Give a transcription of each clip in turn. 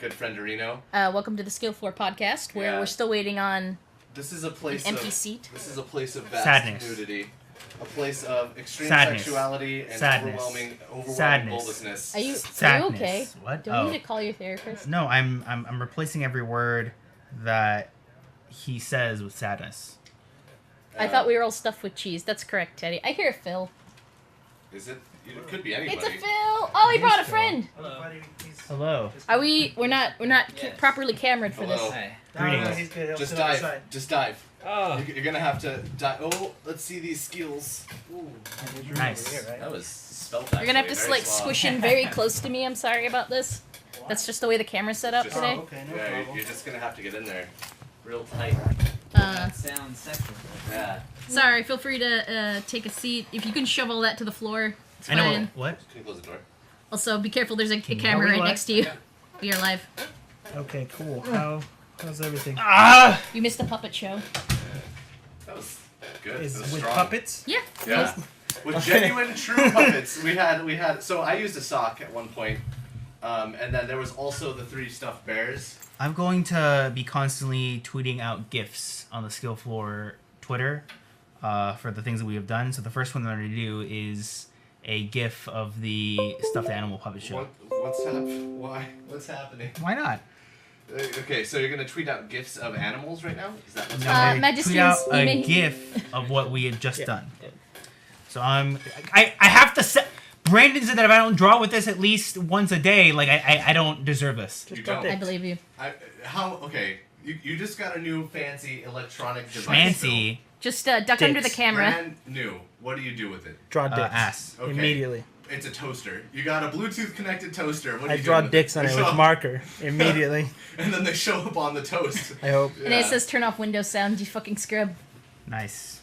good friend Arino. Welcome to the Skill Floor podcast, where we're still waiting on This is a place an empty seat. This is a place of vast Sadness. nudity. A place of extreme Sadness. sexuality and Sadness. overwhelming Sadness. boldness. Are you Sadness. okay? What? Do we need to call your therapist? No, I'm replacing every word that he says with sadness. I thought we were all stuffed with cheese. That's correct, Teddy. I hear Phil. Is it? It could be anybody. It's a Phil. Oh, he brought a friend. Hello. We're not Yes. properly camered for this. Hello. Hi. Greetings. he's good. He'll Just sit on the dive. side. Just dive. Oh, You're gonna have to dive. Oh, let's see these skills. Ooh. Nice. Over here, right? That was spelt. You're gonna have to actually, like very suave. squish in very close to me. I'm sorry about this. That's just the way the camera's set up Just- today. Oh, okay, no Yeah, problem. you're just gonna have to get in there, real tight. that sounds sexual. Yeah. Sorry. Feel free to take a seat. If you can shove all that to the floor, it's I know fine. what? Can you close the door? Also, be careful. There's a Can you camera help me right what? next to you. You're live. Okay, cool. How's everything? Ah! You missed the puppet show. That was good. Is That was with strong. puppets? Yeah. Yeah. With genuine, true puppets. We had. So I used a sock at one point, and then there was also the 3 stuffed bears. I'm going to be constantly tweeting out GIFs on the Skill Floor Twitter for the things that we have done. So the first one that I'm going to do is a GIF of the stuffed animal puppet show. What's happening? Why? What's happening? Why not? Okay, so you're gonna tweet out gifs of animals right now? Is that what's No, happening? I Majesties, tweet out you a may- GIF of what we had just Yeah. done. So I have to set. Brandon said that if I don't draw with this at least once a day, like I don't deserve this. You Just don't. I believe you. Okay. You just got a new fancy electronic device. Fancy Just duck under the Dicks. camera. Brand new. What do you do with it? Draw dicks. ass. Okay. Immediately. It's a toaster. You got a Bluetooth connected toaster. What do I you draw do with dicks on They it show with up- marker. Immediately. And then they show up on the toast. I hope. And it says turn off Windows sound, you fucking scrub. Nice.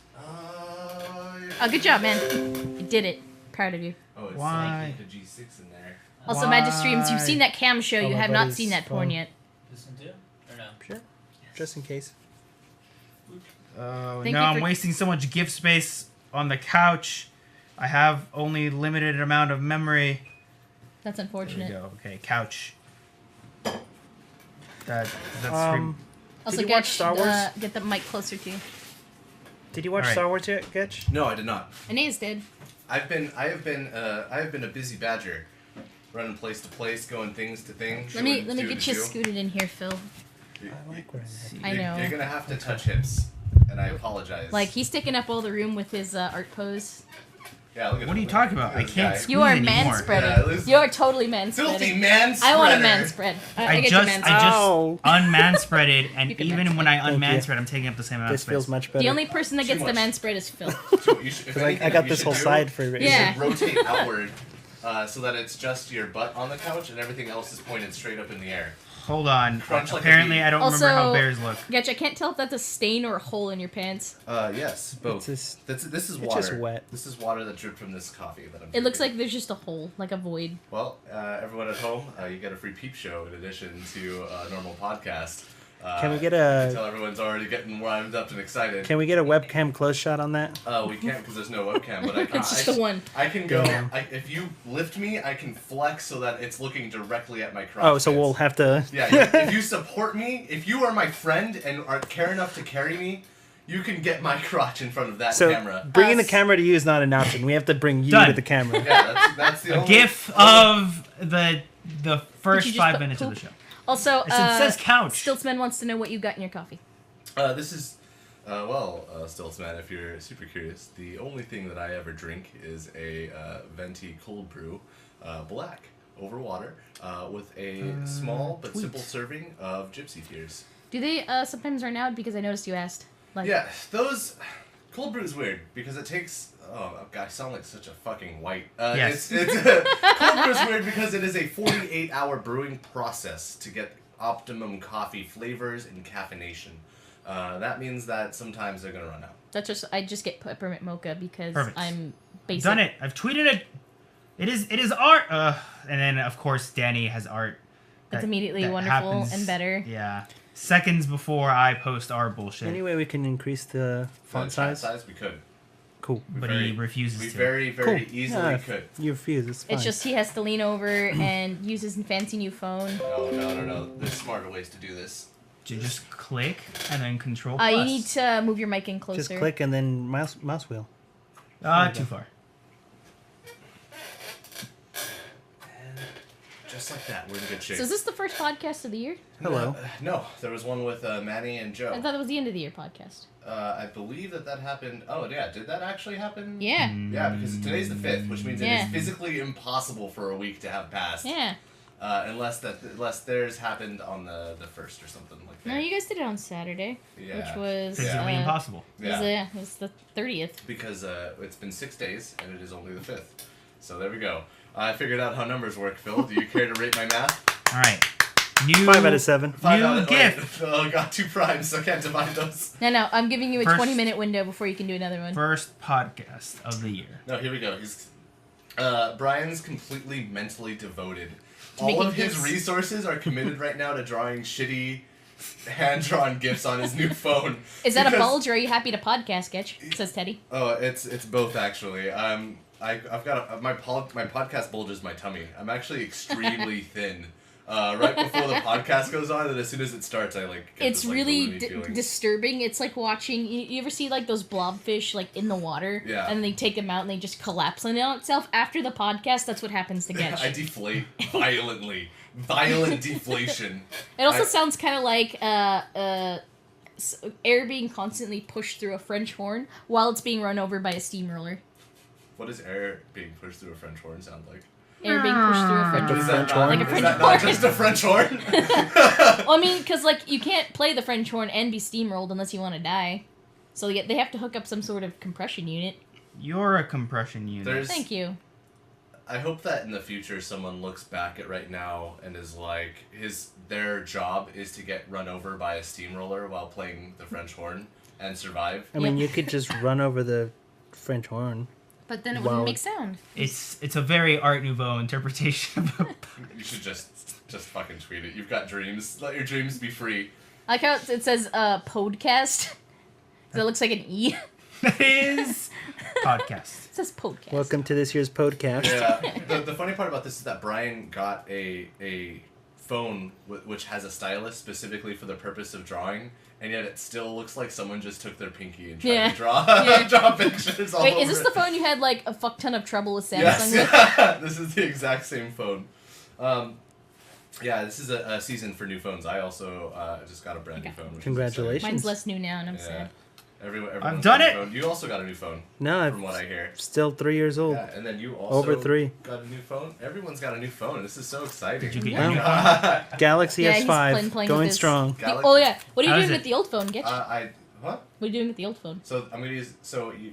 Oh, good job, man. You did it. Proud of you. Oh, it's Why? like the G6 in there. Also, Magistreams, you've Why? seen that cam show. Oh, You my have not buddy's seen that porn phone. yet. This one too? Or no? Sure. Just in case. Oh Thank no, you I'm for- wasting so much GIF space on the couch. I have only limited amount of memory. That's There we unfortunate. go. Okay, couch. That's Also, Did you watch Getch, Star Wars? get the mic closer to you. Did you watch Alright. Star Wars yet, Getch? No, I did not. Aeneas did. I have been a busy badger, running place to place, going things to things. Let me doing get you to do. scooted in here, Phil. I like wearing that. I know. You're gonna have to touch hips, and I apologize. Like, he's taking up all the room with his art pose. yeah, look at What are you look talking at about? I this can't guy. squeeze You are anymore. man-spreading. Yeah, this- You are totally man-spreading. Filthy man I want a spreader. man-spread. I I get you just man-spread. Ow. unmanspreaded, and You can even when I Thank you. unmanspread, I'm taking up the same amount This of space. feels much better. The only person that Too gets the much. man-spread is Phil. So you should- if Because anything, I got you this should whole do side for it. Yeah. is rotate outward, so that it's just your butt on the couch and everything else is pointed straight up in the air. Hold on. Crunch like a Apparently, bee. I don't remember how Also- bears look. Getch, I can't tell if that's a stain or a hole in your pants. Yes, both. It's just- This is it's water. just wet. This is water that dripped from this coffee that I'm. It looks drinking. like there's just a hole, like a void. Well, everyone at home, you get a free peep show in addition to a normal podcast. Can we get Until a everyone's already getting warmed up and excited. Can we get a webcam close shot on that? We can't because there's no webcam, but I can. It's just the one. I can go. Damn. If you lift me, I can flex so that it's looking directly at my crotch. Oh, so pits. we'll have to. Yeah, if you support me, if you are my friend and are care enough to carry me, you can get my crotch in front of that So camera. bringing the Us. camera to you is not an option. We have to bring you Done. to the camera. Yeah, that's the A only. GIF of the first just 5 put minutes of the poop? show. Also, It says couch. Stiltzman wants to know what you got in your coffee. This is, Stiltzman, if you're super curious, the only thing that I ever drink is a venti cold brew, black, over water, with a small but tweet. simple serving of Gypsy Tears. Do they sometimes run out? Because I noticed you asked. Like, Yeah, those cold brew is weird because it takes. Oh, God, I sound like such a fucking white. Yes. It's cold brew is weird because it is a 48-hour brewing process to get optimum coffee flavors and caffeination. That means that sometimes they're gonna run out. That's just I just get peppermint mocha because Perfect. I'm basic. Done it. I've tweeted it. It is art. And then of course Danny has art. It's that- immediately that wonderful happens- and better. Yeah. Seconds before I post our bullshit. Anyway, we can increase the font Chat size. we could. Cool. but he refuses We to. very Cool. easily Yeah, could. You refuse. It's fine. It's just he has to lean over and use his fancy new phone. No. There's smarter ways to do this. To just click and then control You plus. need to move your mic in closer. just click and then mouse wheel. Too far. And just like that, we're in good shape. So is this the first podcast of the year? Hello. No, there was one with Manny and Joe. I thought it was the end of the year podcast. I believe that happened. Oh yeah, did that actually happen? Yeah. Yeah, because today's the 5th, which means it Yeah. is physically impossible for a week to have passed. Yeah. Unless theirs happened on the 1st or something like that. No, you guys did it on Saturday, Yeah. which was Physically impossible. Yeah. It was the 30th. Because it's been 6 days and it is only the 5th. So there we go. I figured out how numbers work, Phil. Do you care to rate my math? All right. New 5 out of 7. New gift. Oh, got 2 primes, so I can't divide those. No, I'm giving you a First- 20-minute window before you can do another one. First podcast of the year. No, here we go. Brian's completely mentally devoted. All making of his gifs. resources are committed right now to drawing shitty hand-drawn gifs on his new phone. Is that a Because- bulge or are you happy to podcast sketch? Says Teddy. Oh, it's both actually. I've got my podcast bulges my tummy. I'm actually extremely thin. Right before the podcast goes on, and as soon as it starts, I like. Get It's this, like, really balloony feeling. disturbing. It's like watching. You ever see like those blobfish like in the water? Yeah. And they take them out and they just collapse on itself after the podcast. That's what happens to Getch. I deflate violently. Violent deflation. It also I- sounds kind of like air being constantly pushed through a French horn while it's being run over by a steamroller. What does air being pushed through a French horn sound like? Air being pushed through a French A horn. Is French that horn? not, Like a is French that not horn. just a French horn? Well, I mean, because like you can't play the French horn and be steamrolled unless you want to die. So they have to hook up some sort of compression unit. You're a compression unit. There's- Thank you. I hope that in the future someone looks back at right now and is like, their job is to get run over by a steamroller while playing the French horn and survive. I mean, Yeah. you could just run over the French horn. But then it Wow. wouldn't make sound. It's a very Art Nouveau interpretation of You should just fucking tweet it. You've got dreams. Let your dreams be free. I like how it says podcast. So it looks like an E. It is podcast. It says podcast. Welcome to this year's podcast. Yeah. The funny part about this is that Brian got a phone which has a stylus specifically for the purpose of drawing, and yet it still looks like someone just took their pinky and tried Yeah. to draw Yeah. draw pictures all Wait, over is this it. the phone you had like a fuck ton of trouble with Samsung Yes, with? this is the exact same phone. Yeah, this is a season for new phones. I also just got a brand new Okay. phone. Which is Congratulations. exciting. Mine's less new now, and I'm Yeah. sad. Everyone's I've got done a it! phone. You also got a new phone, No, from what I I'm hear. still 3 years old. Yeah, and then you also Over 3. got a new phone. Everyone's got a new phone. This is so exciting. Did you get Well, your new phone? Galaxy Yeah, he's S5 playing with going his- strong. Oh yeah, what are you How doing is with it? the old phone? Get you? What? What are you doing with the old phone? So I'm gonna use.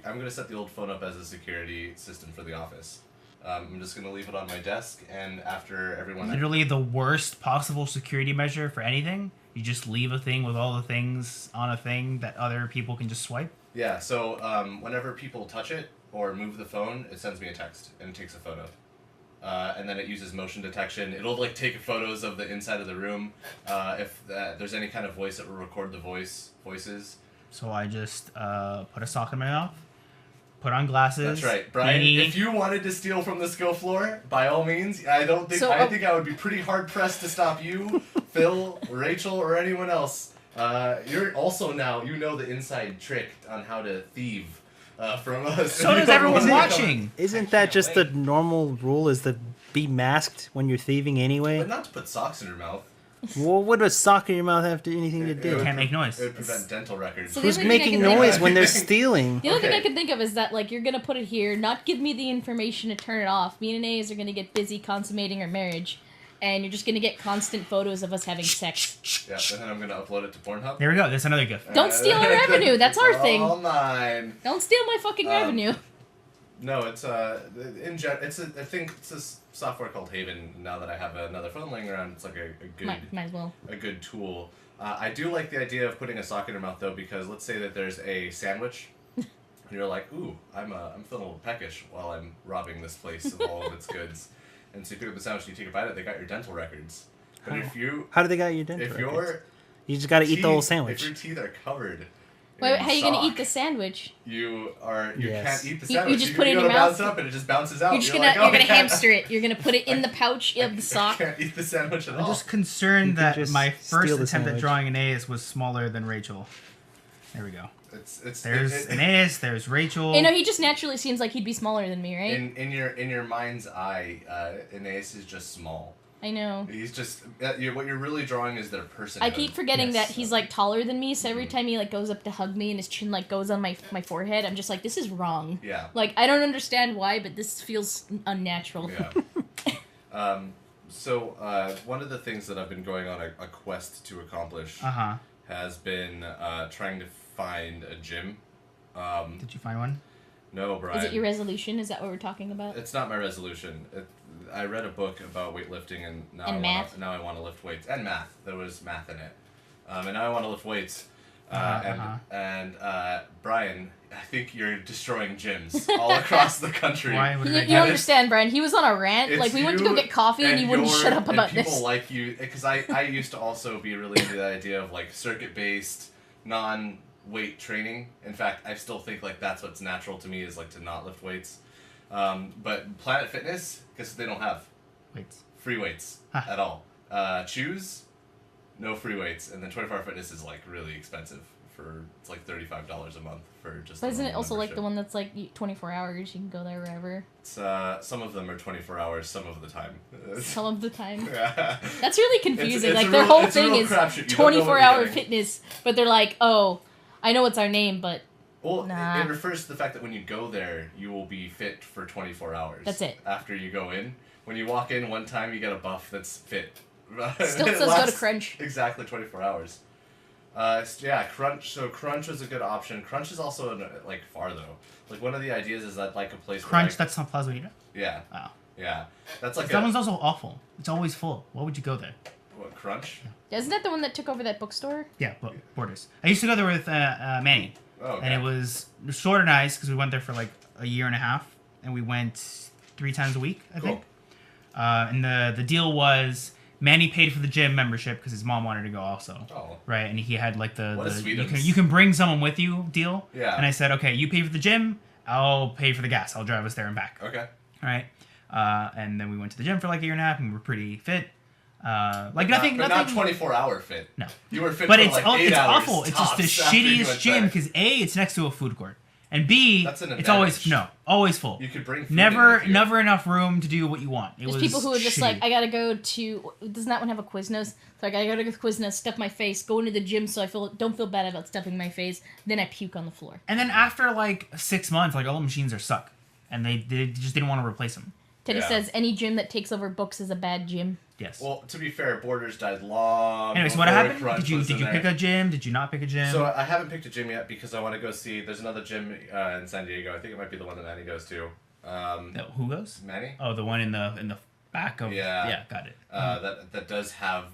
I'm gonna set the old phone up as a security system for the office. I'm just gonna leave it on my desk, and after everyone. Literally the worst possible security measure for anything. You just leave a thing with all the things on a thing that other people can just swipe. Yeah. So whenever people touch it or move the phone, it sends me a text and it takes a photo. And then it uses motion detection. It'll like take photos of the inside of the room. If there's any kind of voice, it will record the voices. So I just put a sock in my mouth, put on glasses. That's right, Brian. beanie. If you wanted to steal from the skill floor, by all means. I think I would be pretty hard pressed to stop you, Phil, Rachel, or anyone else. You're also now you know the inside trick on how to thieve from us. So does everyone watching. Isn't that just the normal rule? Is to be masked when you're thieving anyway? But not to put socks in your mouth. Well, what does sock in your mouth have to anything to It do? would Can't make noise. It would prevent dental records. So Who's The other thing I making can think noise of- when they're stealing? The other thing Okay. I can think of is that like you're gonna put it here, not give me the information to turn it off. Me and A's are gonna get busy consummating our marriage, and you're just gonna get constant photos of us having sex. Yeah, and then I'm gonna upload it to Pornhub. There we go. That's another gift. Don't steal our revenue, that's our thing. All mine. Don't steal my fucking revenue. No, it's I think it's this software called Haven. Now that I have another phone laying around, it's like a good Might as well. a good tool. I do like the idea of putting a sock in your mouth though, because let's say that there's a sandwich, and you're like, ooh, I'm feeling a little peckish while I'm robbing this place of all of its goods, and so you pick up the sandwich and you take a bite of it. They got your dental records, but if you How do they got your dental if records? your You just got to eat the whole teeth- sandwich. If your teeth are covered Wait, in how are you gonna sock. eat the sandwich? You Yes. can't eat the You sandwich. just put it in go your to bounce mouth? up and it just bounces out. You're just like, gonna oh, I can't- hamster it. You're gonna put it in the pouch of the I sock. can't eat the sandwich at all. I'm just You concerned can that just my first steal the attempt at sandwich. drawing Aeneas was smaller than Rachel. There we go. It's There's Aeneas. There's Rachel. You know, he just naturally seems like he'd be smaller than me, right? in your mind's eye, Aeneas is just small. I know. He's just what you're really drawing is their I personality. keep forgetting Yes. that he's like taller than me, so every time he like goes up to hug me and his chin like goes on my forehead, I'm just like, this is wrong. Yeah. Like I don't understand why, but this feels unnatural. Yeah. So one of the things that I've been going on a quest to accomplish Uh-huh. has been trying to find a gym. Did you find one? No, Brian. Is it your resolution? Is that what we're talking about? It's not my resolution. I read a book about weightlifting, and now And math? Now I want to lift weights and math. There was math in it, and now I want to lift weights. And Brian, I think you're destroying gyms all across the country. Why would You, I you do don't this? understand, Brian. He was on a rant. It's Like we went to go you get coffee, and he wouldn't shut up about and people this. like you, because I used to also be really into the idea of like circuit-based, non-weight training. In fact, I still think like that's what's natural to me is like to not lift weights. But Planet Fitness, because they don't have Wait. free weights Huh. at all. Choose, no free weights, and then 24 Hour Fitness is like really expensive. It's like $35 a month for just. But a isn't it normal also like the membership. one that's like 24 hours? You can go there wherever. It's, some of them are 24 hours, some of the time. Some of the time. Yeah. That's really confusing. it's like a their real- whole it's a thing real is crapshoot. You don't know what 24-hour you're getting. fitness, but they're like, oh, I know it's our name, but Well, Nah. it refers to the fact that when you go there, you will be fit for 24 hours. That's it. After you go in. When you walk in one time, you get a buff that's fit. still It says go to lasts Crunch. Exactly 24 hours. Yeah, Crunch. So Crunch was a good option. Crunch is also like far though. Like one of the ideas is that like a place where, Crunch, like, that's not Plaza Vita? yeah, Oh. yeah. That's like That one's also awful. It's always full. Why would you go there? what, Crunch. Isn't that the one that took over that bookstore? Yeah, Borders. I used to go there with Manny. Oh, okay. And it was short and nice because we went there for like a year and a half. And we went 3 times a week, I think. And the deal was Manny paid for the gym membership because his mom wanted to go also. Oh. Right, and he had like What a sweetums. you can bring someone with you deal. Yeah. And I said, okay, you pay for the gym, I'll pay for the gas. I'll drive us there and back. Okay. All right. And then we went to the gym for like a year and a half, and we were pretty fit. Like Not, nothing, but nothing. not 24-hour fit. No. You were fit But for it's like 8 it's hours. awful. It's just the tops after you shittiest went gym there. because A, it's next to a food court, and B, That's an it's always advantage. always full. You could bring food in Never with you. never enough room to do what you want. It There's was people who are just shitty. like, I gotta go to. Doesn't that one have a Quiznos? So I gotta go to Quiznos, stuff my face, go into the gym so I don't feel bad about stuffing my face. Then I puke on the floor. And then after like 6 months, like all the machines are suck, and they just didn't want to replace them. Teddy Yeah. says any gym that takes over books is a bad gym. Yes. Well, to be fair, Borders died long. Anyways, what before happened? Crunch Did you was in pick there. a gym? Did you not pick a gym? So I haven't picked a gym yet because I want to go see. There's another gym in San Diego. I think it might be the one that Manny goes to. No, who goes? Manny. Oh, the one in the back of. Yeah. Yeah, got it. That does have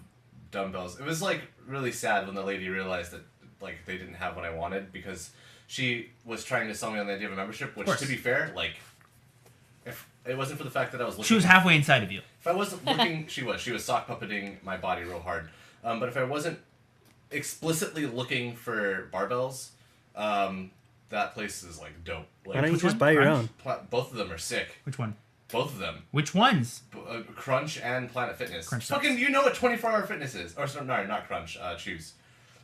dumbbells. It was like really sad when the lady realized that like they didn't have what I wanted because she was trying to sell me on the idea of a membership. Which, course. to be fair, like if it wasn't for the fact that I was looking, She was halfway inside of you. If I wasn't looking, she was sock puppeting my body real hard. But if I wasn't explicitly looking for barbells, that place is like dope. Like, Why don't you Which just one? buy your Crunch? own? both of them are sick. Which one? Both of them. Which ones? Crunch and Planet Fitness. Crunch sucks. Fucking, you know what 24-hour fitness is. Or, sorry, no, not Crunch, Choose.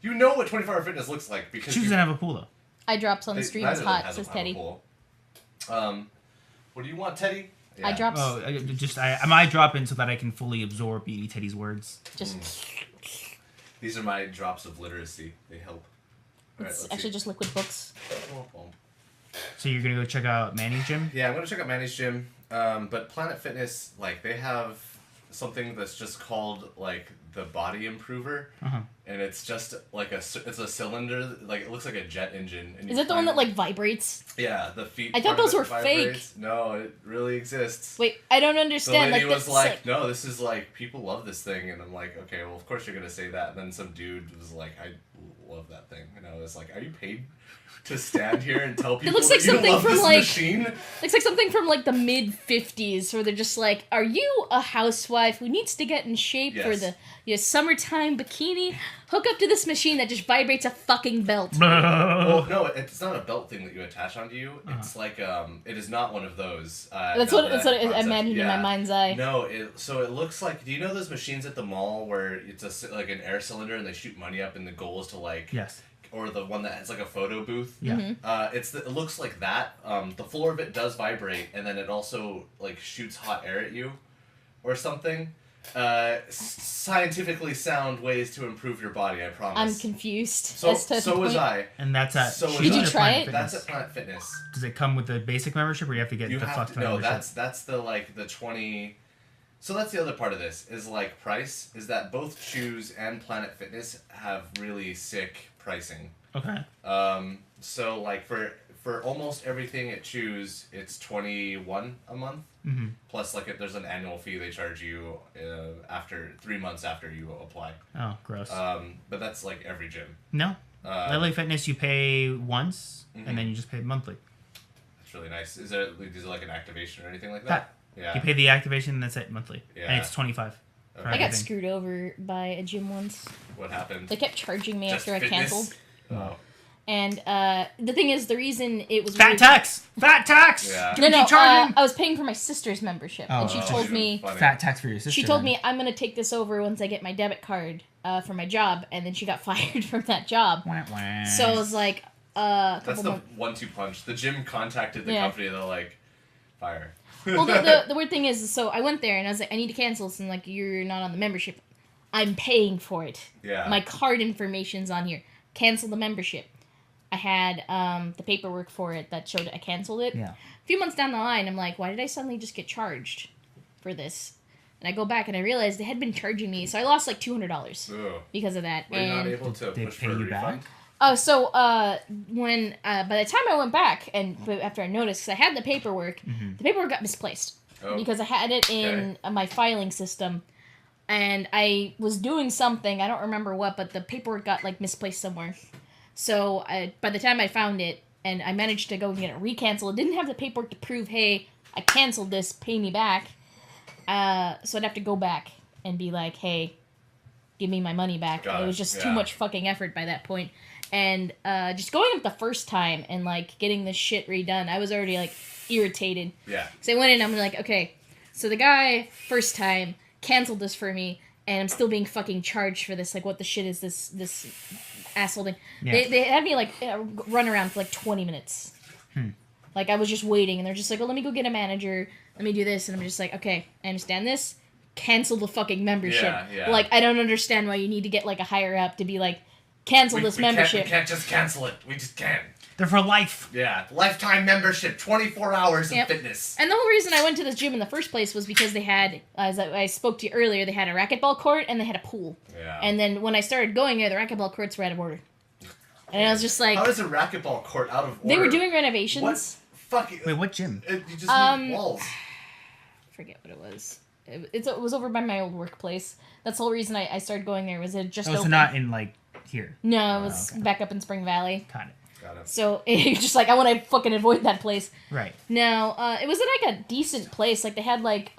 You know what 24-hour fitness looks like because Choose you, doesn't have a pool though. Eye drops on the stream is neither of them hot, has says a Teddy. pool. What do you want, Teddy? Eye drops. Oh, I'm eye dropping so that I can fully absorb BD Teddy's words. Just These are my drops of literacy. They help. Alright, it's let's actually see. just liquid books. So you're gonna go check out Manny's gym? Yeah, I'm gonna check out Manny's gym. But Planet Fitness, like, they have something that's just called like the Body Improver, Uh-huh. and it's just like it's a cylinder, like it looks like a jet engine. And Is you that the one climb- that like vibrates? Yeah, the feet. I thought part of those it were fake. vibrates. No, it really exists. Wait, I don't The understand. lady Like was that's like, "No, this is like people love this thing," and I'm like, "Okay, well, of course you're gonna say that." And then some dude was like, "I love that thing," and I was like, "Are you paid to stand here and tell people looks that like you something love from, this like- machine?" looks like something from like the mid 50s where they're just like, are you a housewife who needs to get in shape for Yes. the your summertime bikini, hook up to this machine that just vibrates a fucking belt. Well, no, it's not a belt thing that you attach onto you. It's like it is not one of those. That's what I imagined in my mind's eye. No, so it looks like. Do you know those machines at the mall where it's like an air cylinder and they shoot money up and the goal is to like. Yes. Or the one that has like a photo booth. Yeah. Mm-hmm. It looks like that. The floor of it does vibrate, and then it also like shoots hot air at you, or something. Scientifically sound ways to improve your body. I promise. I'm confused. So as to the so was point. I. And that's at. So Did you was I. try it? That's at Planet Fitness. Does it come with the basic membership, or you have to get You the have fuck to. No, membership? that's the like the 20. So that's the other part of this is like price. Is that both Choose and Planet Fitness have really sick pricing. Okay. So like for almost everything at Choose, it's $21 a month. Mm-hmm. Plus, like there's an annual fee they charge you after 3 months after you apply. Oh, gross. But that's like every gym. No. LA Fitness, you pay once, Mhm. and then you just pay monthly. That's really nice. Is there like an activation or anything like that? Yeah. You pay the activation, and that's it monthly. Yeah. And it's 25. Okay. for I got everything. screwed over by a gym once. What happened? They kept charging me Just after I fitness? canceled. Oh. And the thing is, the reason it was Fat weird- tax! Fat tax! Yeah. Do No, we no. keep charging? I was paying for my sister's membership, Oh, and she oh. told Even me funny. Fat tax for your sister. she told then. me I'm gonna take this over once I get my debit card for my job, and then she got fired from that job. Wah, wah. So I was like, a That's couple the months. 1-2 punch. The gym contacted the Yeah. company. They're like, fire. Well, the weird thing is, so I went there and I was like, I need to cancel this, and like, you're not on the membership. I'm paying for it. Yeah. My card information's on here. Cancel the membership. I had the paperwork for it that showed I canceled it. Yeah. A few months down the line, I'm like, why did I suddenly just get charged for this? And I go back and I realized they had been charging me, so I lost like $200 Ugh. because of that. Were you not And able to They push pay for a you refund? back? so when by the time I went back and after I noticed, because I had the paperwork, the paperwork got misplaced Oh. because I had it in my filing system, and I was doing something, I don't remember what, but the paperwork got like misplaced somewhere. So by the time I found it and I managed to go and get it recanceled, it didn't have the paperwork to prove, hey, I canceled this, pay me back. So I'd have to go back and be like, hey, give me my money back. Got It it, was just too yeah. much fucking effort by that point. And just going up the first time and like getting this shit redone, I was already like irritated. Yeah. So I went in, I'm like, okay, so the guy first time canceled this for me, and I'm still being fucking charged for this. Like, what the shit is this asshole thing? Yeah. They had me like run around for like 20 minutes. Like I was just waiting, and they're just like, oh, let me go get a manager. Let me do this, and I'm just like, okay, I understand this. Cancel the fucking membership. Yeah, yeah. Like I don't understand why you need to get like a higher up to be like, cancel this membership. We can't just cancel it. We just can't. They're for life. Yeah. Lifetime membership, 24 hours of Yep. fitness. And the whole reason I went to this gym in the first place was because they had, as I spoke to you earlier, they had a racquetball court and they had a pool. Yeah. And then when I started going there, the racquetball courts were out of order. And I was just like, How is a racquetball court out of order? they were doing renovations. What? Fucking. Wait, what gym? You just Um, need walls. I forget what it was. It was over by my old workplace. That's the whole reason I started going there. Was it just Oh, so open? not in like here. No, it was okay. back up in Spring Valley. Got it. Got it. So it's just like I want to fucking avoid that place. Right. No, it was like a decent place. Like they had like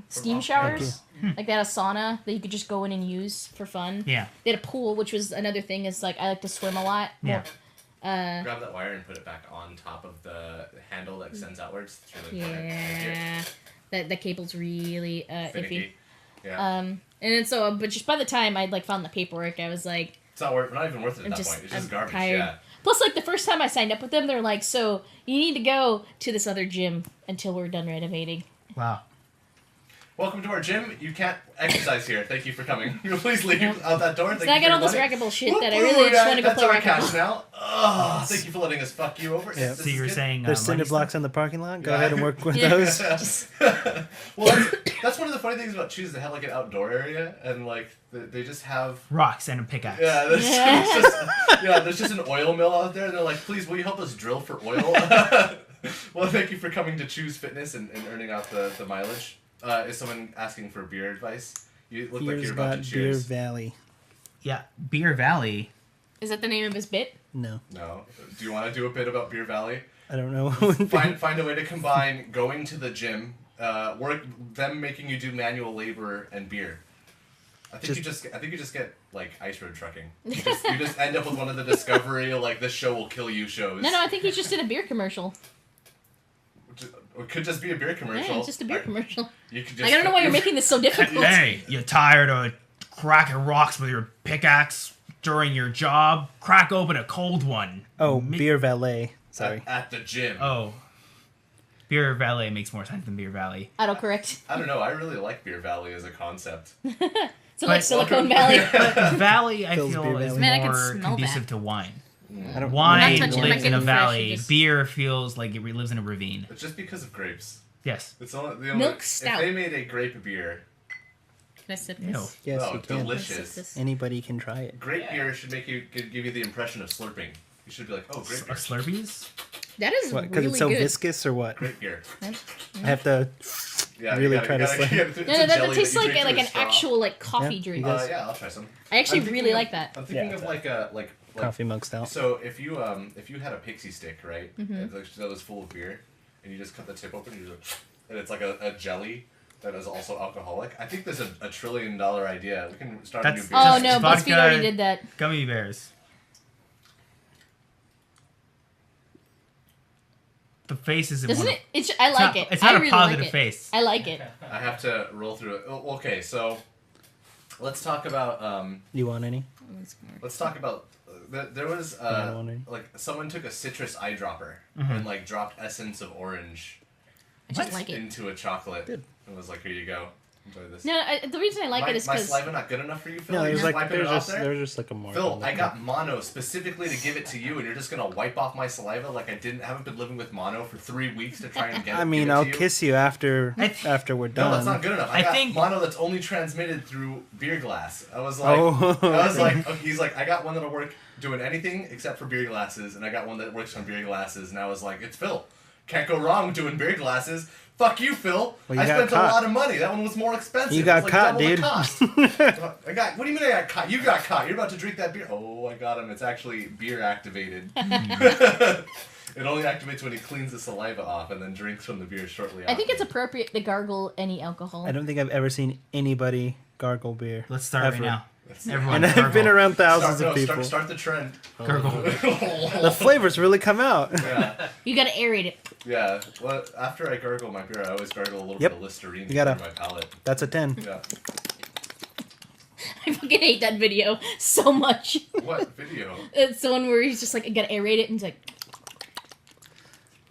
steam showers. Like they had a sauna that you could just go in and use for fun. Yeah. They had a pool, which was another thing. Is like I like to swim a lot. Yeah. Grab that wire and put it back on top of the handle that extends outwards. It's really important. Yeah. The cable's really iffy. Finicky. Yeah. And then so, but just by the time I'd like found the paperwork, I was like, It's not even worth it at I'm that just, point. It's just I'm garbage. tired. Yeah. Plus, like the first time I signed up with them, they're like, so you need to go to this other gym until we're done renovating. Wow. Welcome to our gym. You can't exercise here. Thank you for coming. Please leave out that door. So Thank I you got for all this your money. racquetball shit Whoop, that I whoop, really just want to go that's play our cash racquetball. now. Oh, thank you for letting us fuck you over. Yeah. This So is you were good. saying There's money cinder blocks in the parking lot. Go Yeah. ahead and work with Yeah. those. Well, that's one of the funny things about Choose. They have like an outdoor area, and like they just have. rocks and a pickaxe. Yeah, there's just an oil mill out there, and they're like, please, will you help us drill for oil? Well, thank you for coming to Choose Fitness and earning out the mileage. Is someone asking for beer advice? You look like Here's you're about got to Beer cheers. Valley. Yeah. Beer Valley. Is that the name of his bit? No, No. Do you want to do a bit about Beer Valley? I don't know. Find a way to combine going to the gym, them making you do manual labor and beer. I think you just get like ice road trucking. You just end up with one of the Discovery like this show will kill you shows. No, I think he just did a beer commercial. It could just be a beer commercial. Yeah, it's just a beer commercial. You could just, I don't know why you're making this so difficult. Hey, you tired of cracking rocks with your pickaxe during your job? Crack open a cold one. Oh, beer valet. Sorry. At the gym. Oh. Beer Valet makes more sense than Beer Valley. Autocorrect. I don't know. I really like Beer Valley as a concept. So like Silicon Valley. Valley, I Phil's feel, Beer is Valley. Man, I can more smell conducive that. to wine. I don't. Wine I'm not touching it, I'm lives in a getting fresh, valley. it just- Beer feels like it lives in a ravine. It's just because of grapes. Yes. It's only, Milk If stout. they made a grape beer, Can I sip Ew. this? Yes, oh, you can. delicious. Anybody can try it. Grape beer should give you the impression of slurping. You should be like, oh, grape Are beer. Slurpees? That is What? Because really it's so good. viscous, or what? Grape beer. I have to. Yeah, Really you try to slurp. it's a No, that jelly tastes that you like drink like through an a straw. actual like coffee Yeah, drink. you guys- Yeah, I'll try some. I actually I'm thinking really of- like that. I'm thinking Yeah. of like a Coffee mug stout. So if you had a pixie stick, right, Mm-hmm. that was full of beer, and you just cut the tip open, and it's like a jelly that is also alcoholic. I think there's a $1 trillion idea. We can start a new That's- beer. Oh Just no, vodka- BuzzFeed already did that. Gummy bears. The face isn't Doesn't one. it? It's I like it. It's I not really a positive like it. face. I like it. I have to roll through it. Oh, okay, so let's talk about You want any? let's talk about there was I want any. like someone took a citrus eyedropper Mm-hmm. and like dropped essence of orange I just like it. into a chocolate Good. and was like, here you go, enjoy this. No, the reason I like it is my because saliva not good enough for you, Phil? No, You're there's just like wiping it off there? there's just like a mark. Phil, on I the- got mono specifically to give it to you, and you're just gonna wipe off my saliva like I haven't been living with mono for 3 weeks to try and get it. I mean, give it I'll to you. kiss you after I- after we're No, done. that's not good enough. I I got think- mono that's only transmitted through beer glass. I was like, Oh. I was like, okay, he's like, I got one that'll work doing anything except for beer glasses, and I got one that works on beer glasses, and I was like, it's Phil. Can't go wrong with doing beer glasses. Fuck you, Phil. Well, you I got spent caught. a lot of money. That one was more expensive. You got It was caught, double the dude. cost. I got. What do you mean I got caught? You got caught. You're about to drink that beer. Oh, I got him. It's actually beer activated. It only activates when he cleans the saliva off and then drinks from the beer shortly after. I think it's appropriate to gargle any alcohol. I don't think I've ever seen anybody gargle beer. Let's start Ever. right now. That's- Everyone, And I've been gargle. around thousands Start, of no, people. Start the trend. Gargle. The flavors really come out. Yeah, You gotta aerate it. yeah. Well, after I gargle my beer, I always gargle a little Yep. bit of Listerine You gotta- through my palate. That's a 10. Yeah. I fucking hate that video so much. What video? It's the one where he's just like, I gotta aerate it, and he's like,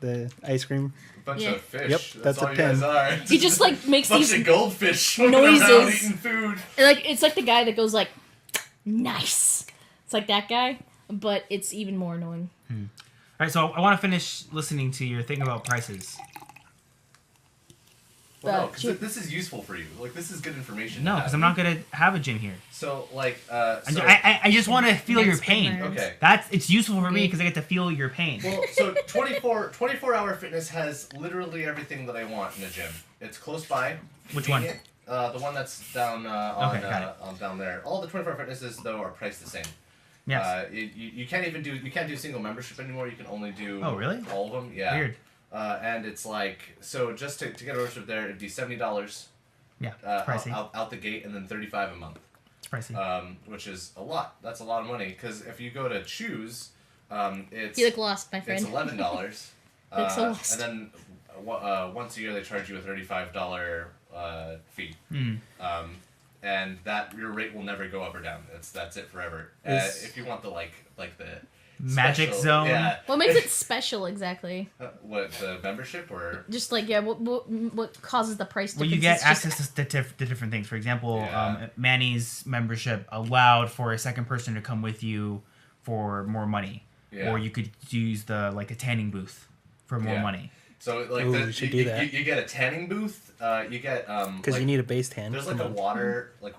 The ice cream. A bunch Yeah. of fish. Yep, that's all a you guys 10. are. he just like makes bunch these of goldfish swimming noises. around eating food. like it's like the guy that goes like, nice. It's like that guy, but it's even more annoying. All right, so I want to finish listening to your thing about prices. Well, no, 'cause Gee. this is useful for you. Like, this is good information. No, to because have. I'm not gonna have a gym here. So, like, I just want to feel your Next pain. one. okay. It's useful for me because I get to feel your pain. Well, so 24-hour fitness has literally everything that I want in a gym. It's close by. Which one? convenient. The one that's down Okay, got on down there. All the 24-hour fitnesses though are priced the same. Yes. You can't even do single membership anymore. You can only do Oh, really? all of them. Yeah. Weird. And it's like, so just to get a membership there, it'd be $70. Yeah. Out, Pricey. out the gate, and then $35 a month. It's pricey. Which is a lot. That's a lot of money. Because if you go to choose, it's You look lost, my friend. it's $11. You look so lost. And then once a year they charge you a $35 fee. Hmm. And that your rate will never go up or down. That's it forever. Is- If you want the like the Magic special- zone? Yeah. What makes it special exactly? What, the membership or? Just like, yeah, what causes the price Well, difference? you get It's just- access to different things. For example, Yeah. Manny's membership allowed for a second person to come with you for more money, Yeah. or you could use the like a tanning booth for more Yeah. money. So like Ooh, you should do that. You get a tanning booth. You get Because like, you need a base tan. there's like Come a on.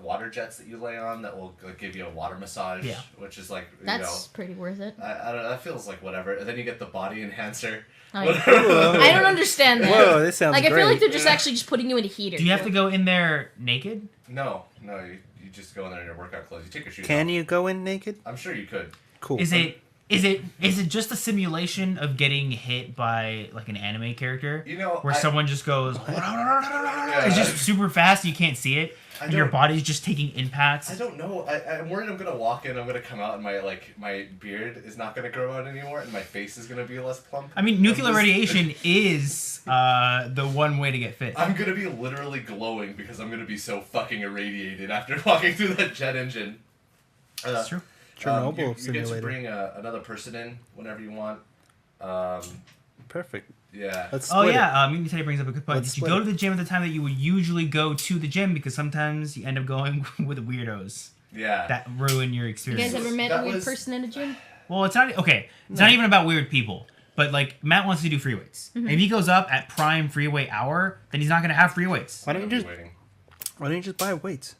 water jets that you lay on that will like, give you a water massage. Yeah. Which is like That's pretty worth it. I don't know, that feels like whatever. And then you get the body enhancer. I, Whatever. I don't understand that. Whoa, this sounds Like, I great. feel like they're just Yeah. actually just putting you in a heater. Do you have to go in there naked? No, you just go in there in your workout clothes. You take your shoes Can off. you go in naked? I'm sure you could. Cool. Is it Is it just a simulation of getting hit by like an anime character? You know, where someone just goes, it's just super fast, you can't see it, and your body's just taking impacts. I don't know. I'm worried I'm gonna walk in, I'm gonna come out, and my beard is not gonna grow out anymore, and my face is gonna be less plump. I mean, nuclear radiation is the one way to get fit. I'm gonna be literally glowing because I'm gonna be so fucking irradiated after walking through that jet engine. That's true. Chernobyl you simulator. get to bring another person in whenever you want. Perfect. Yeah. Let's Oh split yeah, Teddy brings up a good point. Let's Did you go to the gym at the time that you would usually go to the gym? Because sometimes you end up going with weirdos Yeah. that ruin your You experience. guys ever met That a weird was- person in a gym? Well, it's not okay. It's not even about weird people. But like Matt wants to do free weights. If he goes up at prime free weight hour, then he's not gonna have free weights. Why don't you I'll be just waiting. buy weights?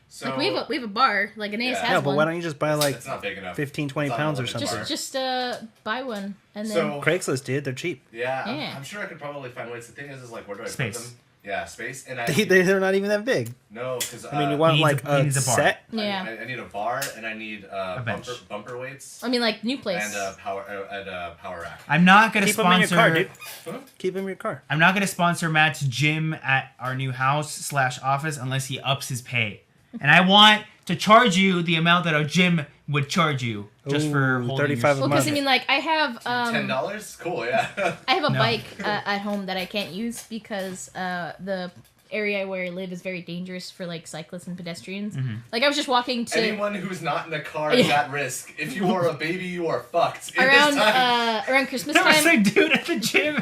So, Like we have a bar, like Aeneas Yeah. has Yeah, but one. why don't you just buy like it's not big enough. 15, 20 It's not pounds a or limited something? bar. just buy one and then So Craigslist, dude. They're cheap. yeah, Yeah. I'm sure I could probably find weights. The thing is like where do I Space. put them? Yeah, space. And I They're not even that big. no, because I mean, you want He needs like he a needs a bar. set? yeah. I need a bar and I need bench. bumper weights I mean, like new place. and a power rack. I'm not gonna Keep them in your sponsor. car, dude. Huh? Keep them in your car. I'm not gonna sponsor Matt's gym at our new house / office unless he ups his pay. And I want to charge you the amount that our gym would charge you just for Ooh, holding 35 your... a Well, because I month. mean, like I have $10? Cool, yeah. I have a No. bike at home that I can't use because the area where I live is very dangerous for like cyclists and pedestrians. Like I was just walking to Anyone who's not in a car is at risk. If you are a baby, you are fucked. In around this time. around Christmas There was time. a dude at the gym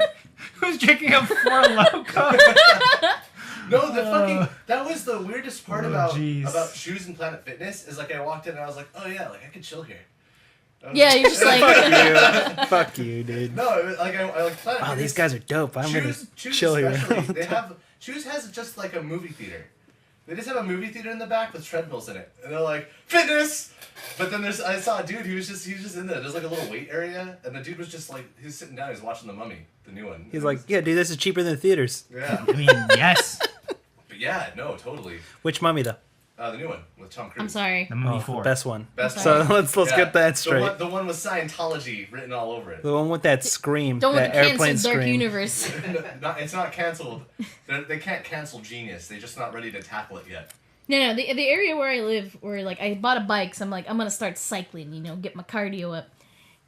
who's drinking a Four Loko. No, the fucking that was the weirdest part Oh, about jeez. shoes and Planet Fitness is like I walked in and I was like, oh yeah, like I could chill here. Yeah, you're just like Fuck you. Fuck you, dude. No, it was like I like Planet Wow, Fitness. these guys are dope. I'm gonna Choose chill here. especially, they have Choose has just like a movie theater. They just have a movie theater in the back with treadmills in it, and they're like fitness. But then I saw a dude. He was just in there. There's like a little weight area, and the dude was just like he was sitting down. He was watching The Mummy, the new one. He's like, yeah, dude, this is cheaper than theaters. yeah, I mean, yes. but yeah, no, totally. Which mummy though? The new one with Tom Cruise. I'm sorry. The Mummy Oh, 4. best one. Best So one. let's Yeah. get that straight. The one with Scientology written all over it. The one with that scream, Don't want that to airplane cancel Dark scream. Universe. It's not canceled. They can't cancel Genius. They're just not ready to tackle it yet. No, the area where I live, where like I bought a bike, so I'm like I'm gonna start cycling, get my cardio up,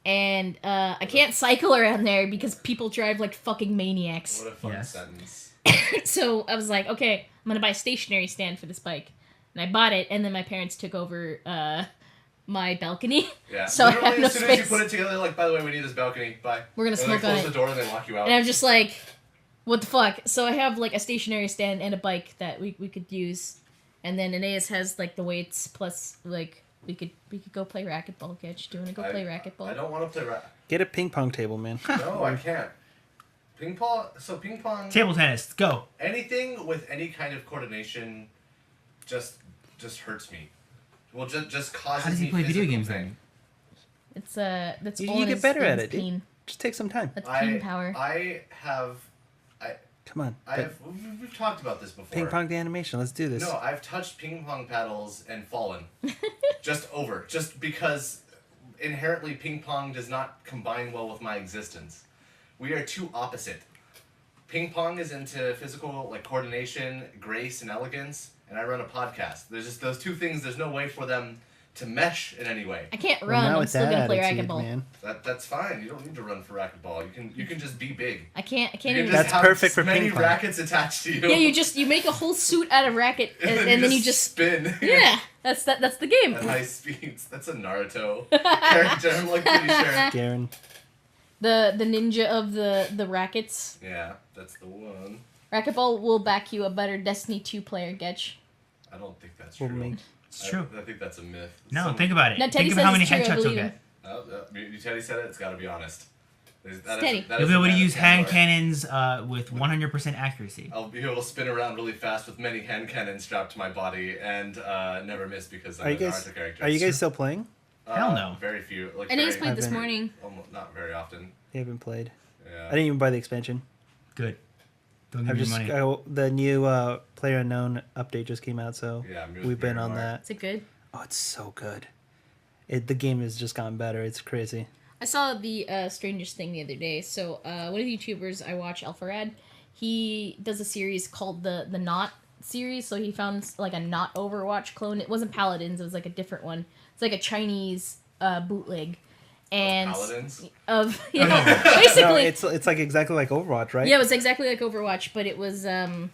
and I can't cycle around there because people drive like fucking maniacs. What a fun Yes. sentence. So I was like, okay, I'm gonna buy a stationary stand for this bike, and I bought it, and then my parents took over my balcony. Yeah. So I Literally, have no as soon as you space. put it together, they're like, by the way, we need this balcony. Bye. We're gonna and smoke they on close it. the door and they lock you out. And I'm just like, what the fuck? So I have like a stationary stand and a bike that we could use, and then Aeneas has like the weights plus like we could go play racquetball. Catch, do you want to go play racquetball? I don't want to play Get a ping pong table, man. No, I can't. Ping pong. Table tennis, go. Anything with any kind of coordination, just hurts me. Well, just causes How does he me play video physical games pain. then? It's that's You all in get his- better in at his it, dude. peen. Just take some time. That's peen power. I have. Come on. We've talked about this before. Ping pong the animation. Let's do this. No, I've touched ping pong paddles and fallen. Just because inherently ping pong does not combine well with my existence. We are too opposite. Ping pong is into physical like coordination, grace, and elegance, and I run a podcast. There's just those two things. There's no way for them to mesh in any way. I can't Well, run. not I'm with still that gonna play attitude, racquetball. man. That's fine. You don't need to run for racquetball. You can just be big. I can't You can even. just That's have perfect for many ping pong. rackets attached to you. Yeah, you make a whole suit out of racket, and then you just spin. yeah. That's the game. At high speeds. That's a Naruto character. I'm like pretty sure. Garen. The ninja of the rackets. Yeah, that's the one. Racquetball will back you a better Destiny 2 player, Getch. I don't think that's Will true. make- It's true. I think that's a myth. No, think about it. No, Teddy think of says how many it's true, I headshots you'll believe get. him. Oh, Teddy said it. It's got to be honest. That Teddy. that You'll is be able the to man use of hand Pandora. cannons with 100% accuracy. I'll be able to spin around really fast with many hand cannons strapped to my body and never miss because I'm Are a you guys? Naruto character. Are you guys still playing? Hell no. Very few. Like And he's very, played this haven't- morning. almost, not very often. You haven't played. Yeah. I didn't even buy the expansion. Good. Don't I've give me just money. the new Player Unknown update just came out, so Yeah, we've been on Miramar. that. Is it good? Oh, it's so good. The game has just gotten better. It's crazy. I saw the strangest thing the other day. So one of the YouTubers I watch, Alpharad, he does a series called the Not series. So he found like a Not Overwatch clone. It wasn't Paladins. It was like a different one. It's like a Chinese bootleg. And Paladins? basically, No, it's like exactly like Overwatch, right? yeah, it was exactly like Overwatch, but it was so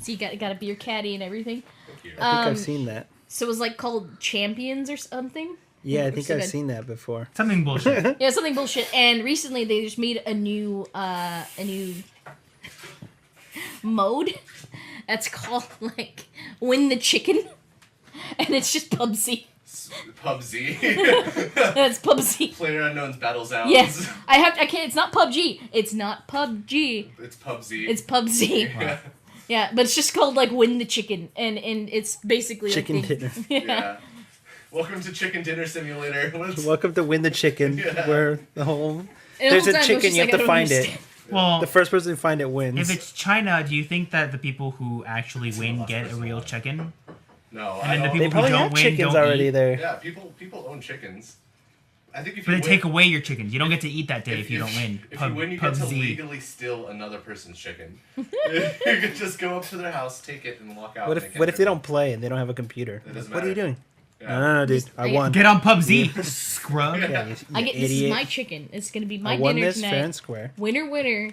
you got a beer caddy and everything. Thank you. I think I've seen that. So it was like called Champions or something. Yeah, I Looks think so I've good. seen that before. Something bullshit. Yeah, something bullshit. And recently they just made a new mode that's called like Win the Chicken, and it's just PUBG. PUBG. That's PUBG. Player Unknown's Battle Zounds. Yes, I can't. It's not PUBG. It's not PUBG. It's PUBG. It's PUBG. Wow. Yeah, but it's just called like Win the Chicken, and it's basically Chicken like, dinner. Yeah. Welcome to Chicken Dinner Simulator. What's... Welcome to Win the Chicken, Yeah. where the whole And there's the a whole time, chicken, it's you just have to like, I don't find it. understand. Well, The first person to find it wins. if it's China, do you think that the people who actually win get a real chicken? No, And I then the don't. people they who probably don't have win chickens don't already eat. there. Yeah, people own chickens. I think if But you they win, take away your chickens. You don't get to eat that day if you don't win. If you win, you get to PUBG. legally steal another person's chicken. You can just go up to their house, take it, and walk out. What and if can't what if they do it. don't play and they don't have a computer? It doesn't What are you matter. doing? Yeah. No, dude. I I- won. Get on PUBG, scrub. Yeah, you I get idiot. this is my chicken. It's gonna be my I won dinner this tonight. fair and square. Winner.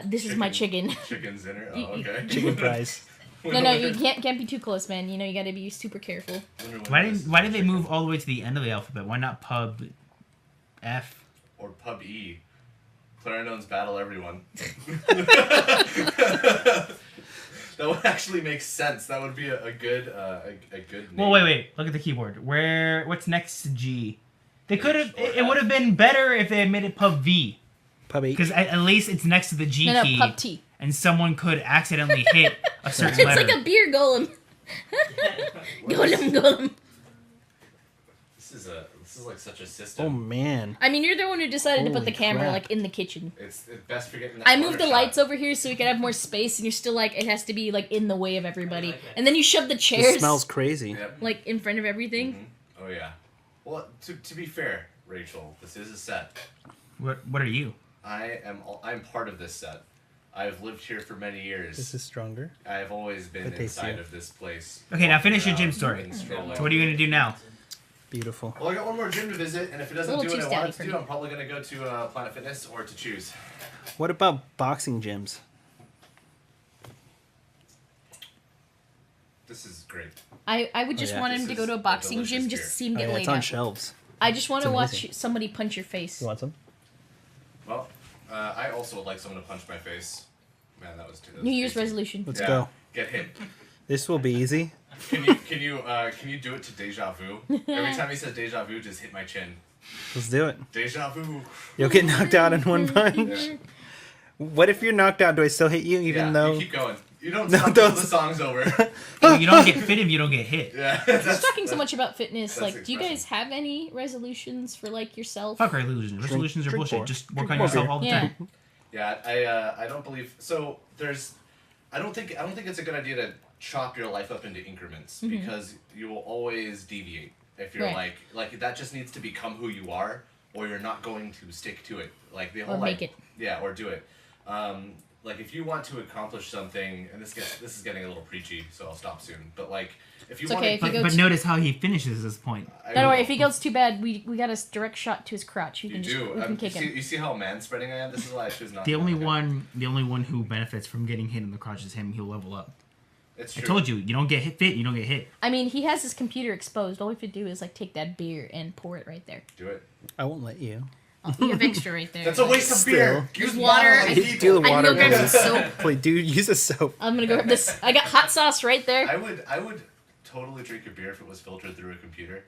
This is my chicken. Chicken's dinner. Oh, okay. Chicken prize. No, you can't be too close, man. You know you gotta be super careful. Why did they move all the way to the end of the alphabet? Why not pub F? Or Pub E? Clarinon's Battle Everyone. That would actually make sense. That would be a good a good name. Well, wait. Look at the keyboard. What's next to G? They could have. Or It would have been better if they had made it pub V, Pub 8. because at least it's next to the G No, key, Pub T. and someone could accidentally hit a certain It's letter. like a beer golem. What is- Golem. This is like such a Oh system. man. I mean, you're the one who decided to put Holy the camera crap. like in the kitchen. It's best for getting that I moved the corner lights shot. over here so we could have more space, and you're still like it has to be like in the way of everybody. I like that. And then you shove the It chairs smells crazy. Yep. like in front of everything. Mhm. Oh yeah. Well, to be fair, Rachel, this is a set. What are you? I'm part of this set. I've lived here for many years. This is stronger. I've always been But tastier. inside of this place. Okay, now walking finish your around gym story. and strolling. So what are you gonna do now? Beautiful. Well, I got one more gym to visit, and if it doesn't A do little what I too want it stouty to for do, me. I'm probably gonna go to Planet Fitness or to Choose. What about boxing gyms? This is great. I would just yeah. want him This to go is to a a boxing delicious gym just beer. to see him Oh, get yeah, laid it's on out. shelves. I just want to It's watch amazing. somebody punch your face. You want some? Well, I also would like someone to punch my face. Man, that was too. New Year's tasty. resolution. Let's Yeah, go. Get hit. This will be easy. Can you do it to Deja Vu? Every time he says Deja Vu, just hit my chin. Let's do it. Deja Vu. You'll get knocked out in one punch. Yeah. What if you're knocked out? Do I still hit you even Yeah, though? you keep going. You don't No, stop until don't the song's over. You don't get fit if you don't get hit. Yeah. Just talking so much about fitness, that's like, do you guys have any resolutions for like yourself? Fuck resolutions. Resolutions are drink bullshit. more. Just work Drink on more yourself beer. all the Yeah. time. Yeah, I don't believe so. I don't think it's a good idea to chop your life up into increments because you will always deviate if you're Right. like that. Just needs to become who you are, or you're not going to stick to it. Like the whole Or like, make it. Yeah, or do it. Like if you want to accomplish something, and this is getting a little preachy, so I'll stop soon. But like if you It's want okay, to, if you go But to- notice how he finishes this point. Don't worry, if he goes too bad, we got a direct shot to his crotch. We you can just do. we can kick him. You see how man-spreading I am. This is why I choose not. The to only okay. one who benefits from getting hit in the crotch is him. He'll level up. It's I true. told you, you don't get hit fit, you don't get hit. I mean, he has his computer exposed. All we have to do is like take that beer and pour it right there. Do it. I won't let you. You have extra right there. That's a waste of Still. beer. Use Use water. water. on I- people. Do the I can water. go grab please. some soap. Please, dude, use a soap. I'm gonna go grab this. I got hot sauce right there. I would totally drink a beer if it was filtered through a computer.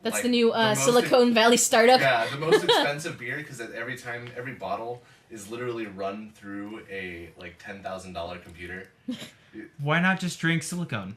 That's like, the new the most Silicon Valley startup. Yeah, the most expensive beer because every bottle is literally run through a like $10,000 computer. Why not just drink silicone?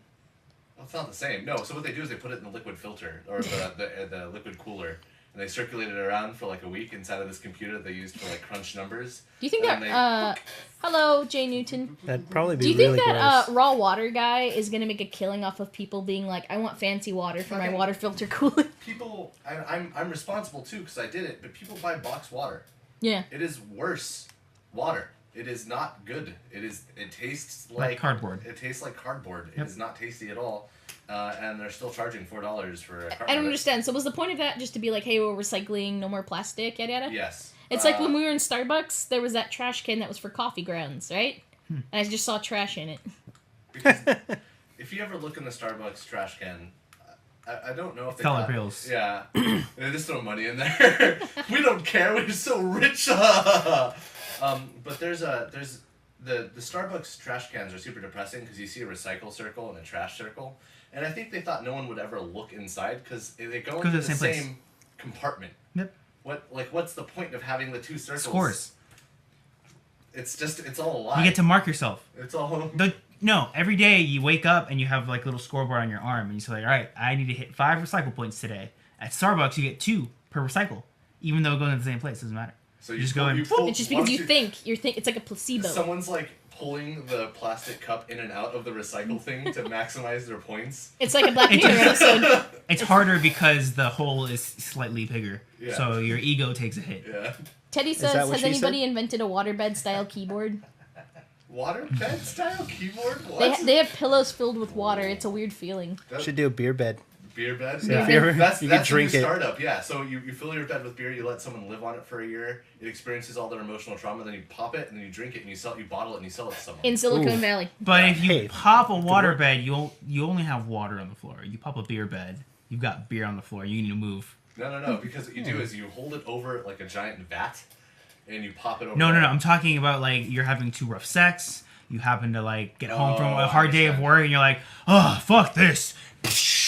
Well, it's not the same. No, so what they do is they put it in the liquid filter or the liquid cooler, and they circulated it around for like a week inside of this computer that they used for like crunch numbers. Do you think And that? Hello, Jay Newton. That'd probably be Do you really think that gross. raw water guy is gonna make a killing off of people being like, I want fancy water for my Fucking- water filter cooling? People, I'm responsible too because I did it, but people buy boxed water. Yeah. It is worse water. It is not good. It tastes Like cardboard. It tastes like cardboard. Yep. It is not tasty at all. And they're still charging $4 for a carton. I don't of it. understand. So was the point of that just to be like, hey, we're recycling, no more plastic, yada yada? Yes. It's like when we were in Starbucks, there was that trash can that was for coffee grounds, right? And I just saw trash in it. Because if you ever look in the Starbucks trash can, I don't know if they Dollar got- bills. Yeah, they just throw money in there. We don't care. We're so rich. But there's the Starbucks trash cans are super depressing because you see a recycle circle and a trash circle, and I think they thought no one would ever look inside because they go into they're the the same same place. compartment. Yep. What's the point of having the two circles? Scores. It's all a lie. You get to mark yourself. It's all. No, every day you wake up and you have like a little scoreboard on your arm, and you say, like, all right, I need to hit 5 recycle points today. At Starbucks, you get 2 per recycle, even though it goes in the same place. Doesn't matter. So you just go in. pull It's just because one, you two- think it's like a placebo. Someone's like pulling the plastic cup in and out of the recycle thing to maximize their points. It's like a Black Mirror episode. It's harder because the hole is slightly bigger, Yeah. so your ego takes a hit. Yeah. Teddy that says, what has she anybody said? invented a waterbed style keyboard? Water bed style keyboard? What? They have pillows filled with water. It's a weird feeling. Should do a beer bed. Beer bed? So if you ever- That's you could a drink new it. startup, yeah. So you fill your bed with beer, you let someone live on it for a year, it experiences all their emotional trauma, then you pop it, and then you drink it, and you bottle it, and you sell it to someone. In Silicon Ooh. Valley. But if you Hey, pop a work. water bed, you only have water on the floor. You pop a beer bed, you've got beer on the floor. You need to move. No, because what you do is you hold it over like a giant vat, and you pop it over. No. there. I'm talking about like you're having too rough sex. You happen to like get home from Oh, a I hard day of understand. work, and you're like, oh, fuck this.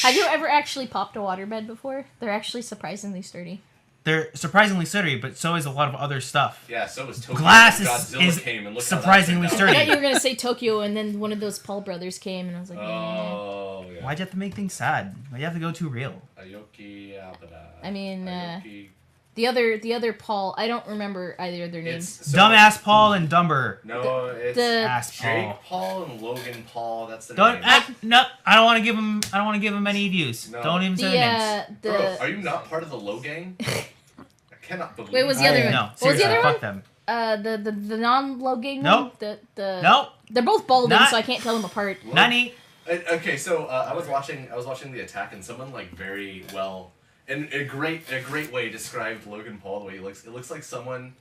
Have you ever actually popped a waterbed before? They're actually surprisingly sturdy. They're surprisingly sturdy, but so is a lot of other stuff. Yeah, so is Tokyo. Glass when is- Godzilla is came and look surprisingly how that I sturdy. thought you were gonna say Tokyo, and then one of those Paul brothers came, and I was like, turned out. Oh, yeah. Why'd you have to make things sad? Why'd you have to go too real? Aoki Abada. I mean, Aoki- the other Paul. I don't remember either of their names. It's so- Dumbass Paul and Dumber. No, it's the- Ass Jake Paul. Paul and Logan Paul. That's the Don't name. no. I don't want to give him. I don't want to give him any views. No. Don't even say their names. Bro, are you not part of the Low Gang? I cannot believe. Wait, was the I other am. one? No, What was the seriously, other fuck one? them. The non-low gang Nope. one. The Nope. They're both balding, Not- so I can't tell them apart. Nani. Okay, so I was watching the attack, and someone like very well, in a great way described Logan Paul the way he looks. It looks like someone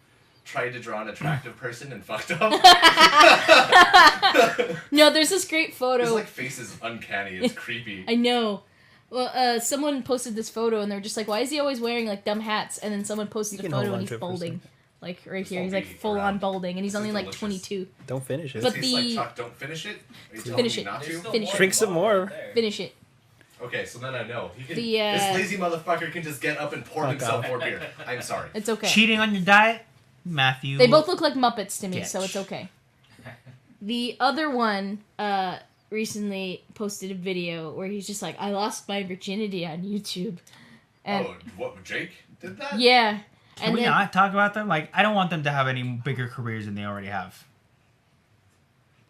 tried to draw an attractive person and fucked up. No, there's this great His photo. like face is uncanny. It's creepy. I know. Well, someone posted this photo, and they're just like, "Why is he always wearing like dumb hats?" And then someone posted You a can hold photo, on and he's to it for a balding, second. like right This here. won't He's like be full on around. balding, and he's This only is like delicious. 22. Don't finish it. But Tastes the- like chalk. Don't finish it. Are you telling Finish me it. not There's to? still Finish more it. Drink some water more. right there. Finish it. Okay, so then I know he can. The, This lazy motherfucker can just get up and pour Fuck himself off. more beer. I'm sorry. It's okay. Cheating on your diet, Matthew. They both look like Muppets to me, Get so it's sh- okay. The other one recently posted a video where he's just like, "I lost my virginity on YouTube," and Oh, what? Jake did that? yeah, Can and we then not talk about them? Like, I don't want them to have any bigger careers than they already have.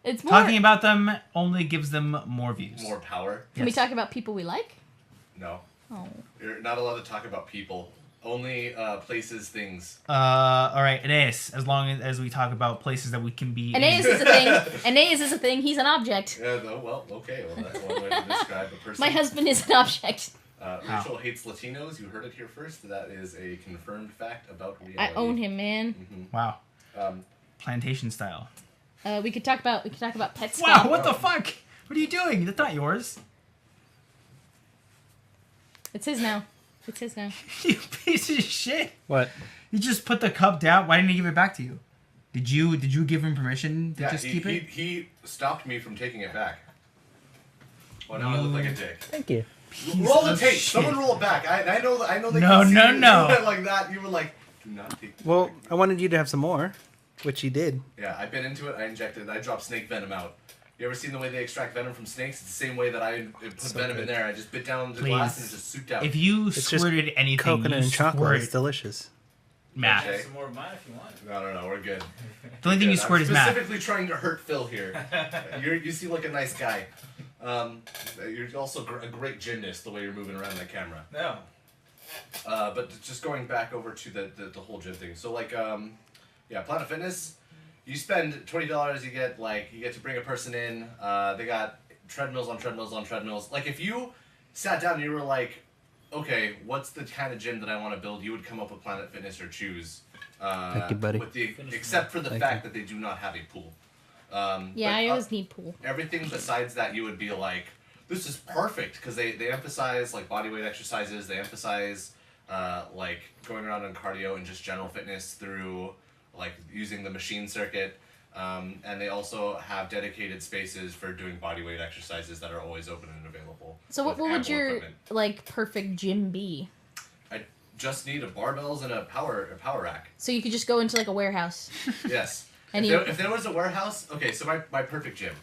it's more. Talking about them only gives them more views. More power. Can we Yes. talk about people we like? No, Oh, you're not allowed to talk about people. Only places, things. All right, Aeneas. As long as we talk about places that we can be. Aeneas is a thing. Aeneas is a thing. He's an object. Yeah. Well, okay. Well, that's one way to describe a person. My husband is an object. Rachel hates Latinos. You heard it here first. That is a confirmed fact about reality. I own him, man. Wow, Um, plantation style. We could talk about pet Wow, stuff. what the fuck? What are you doing? That's not yours. It's his now. It's his now. You piece of shit. What? You just put the cup down. Why didn't he give it back to you? Did you give him permission to yeah, just he, keep he, it? he stopped me from taking it back. Well, now I look like a dick. Thank you. Roll the of tape. shit. Someone roll it back. I know. I know they No, can see no, you. no. You went like that. You were like, do not take. This Well, back. I wanted you to have some more, which you did. Yeah, I bit into it. I injected it. I dropped snake venom out. You ever seen the way they extract venom from snakes? It's the same way that I put So venom in good. there. I just bit down the Please. glass and it just souped out. If you It's just squirted anything, Coconut you and chocolate. squirt It's delicious. math. Okay. Some more of mine if you want. No, we're good. The only thing you Good. squirt I'm is math. specifically trying to hurt Phil here. You seem like a nice guy. You're also a great gymnast the way you're moving around that camera. No. But just going back over to the whole gym thing. So like Planet Fitness, you spend $20, you get to bring a person in. They got treadmills on treadmills on treadmills. Like if you sat down and you were like, okay, what's the kind of gym that I want to build? You would come up with Planet Fitness or Choose. Thank you, buddy. Except for the Thank fact you. that they do not have a pool. Yeah, but I always need pool. everything besides that, you would be like, this is perfect because they emphasize like body weight exercises. They emphasize like going around on cardio and just general fitness through like using the machine circuit. And they also have dedicated spaces for doing body weight exercises that are always open and available. So what with would ample your equipment. like perfect gym be? I just need a barbells and a power rack. So you could just go into like a warehouse. Yes. And if there was a warehouse, okay, so my perfect gym.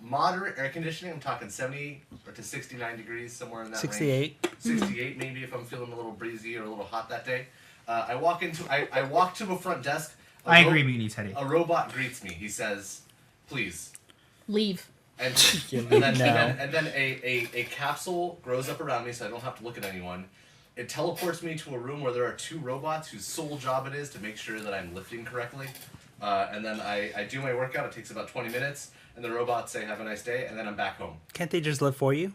Moderate air conditioning, I'm talking 70 to 69 degrees, somewhere in that range. 68. 68 maybe if I'm feeling a little breezy or a little hot that day. I walk to the front desk. I agree with you, Teddy. A robot greets me. He says, please. Leave. And, You and leave then, now. and then a capsule grows up around me so I don't have to look at anyone. It teleports me to a room where there are two robots whose sole job it is to make sure that I'm lifting correctly. And then I do my workout. It takes about 20 minutes. And the robots say, have a nice day. And then I'm back home. Can't they just live for you?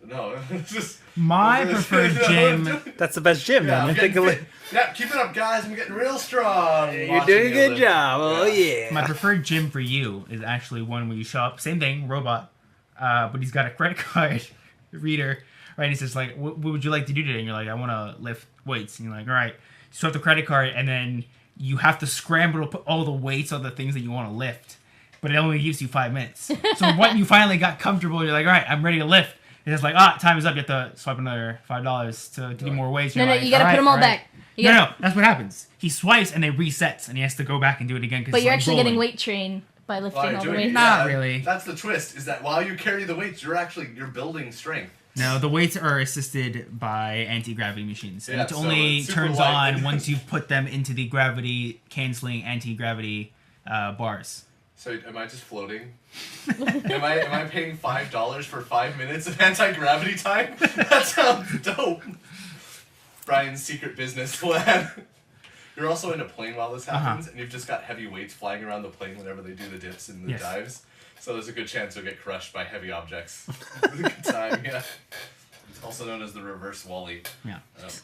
No. it's just, My preferred gym. That's the best gym, Yeah, man. I'm I think getting of fit. Yeah, keep it up, guys. I'm getting real strong. You're Watching doing a you good lift. job. Oh, yeah. My preferred gym for you is actually one where you show up, same thing, robot, but he's got a credit card reader, right? He says like, what would you like to do today? And you're like, I want to lift weights. And you're like, all right. You swipe the credit card, and then you have to scramble to put all the weights on the things that you want to lift, but it only gives you 5 minutes. So when you finally got comfortable, you're like, all right, I'm ready to lift. And it's like, time is up. You have to swipe another $5 to do more weights. No, You're no, like, you gotta all put them all right. back. You No, gotta- no, that's what happens. He swipes and they resets, and he has to go back and do it again. But you're actually getting weight trained by lifting While you're all the doing weights. it, Not really. That's the twist. Is that while you carry the weights, you're building strength. No, the weights are assisted by anti-gravity machines. And Yeah, it so only it's super turns light. on once you put them into the gravity-canceling anti-gravity bars. So am I just floating? am I paying $5 for 5 minutes of anti-gravity time? That sounds dope. Brian's secret business plan. You're also in a plane while this happens, and you've just got heavy weights flying around the plane whenever they do the dips and the Yes. dives. So there's a good chance you'll get crushed by heavy objects. Good time, yeah. It's also known as the reverse Wally. Yeah.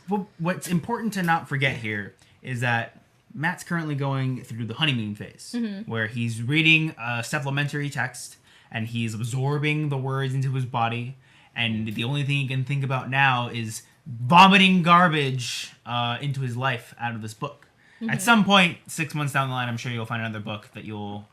Well, what's important to not forget here is that Matt's currently going through the honeymoon phase, where he's reading a supplementary text and he's absorbing the words into his body, and the only thing he can think about now is vomiting garbage into his life out of this book. At some point, 6 months down the line, I'm sure you'll find another book that you'll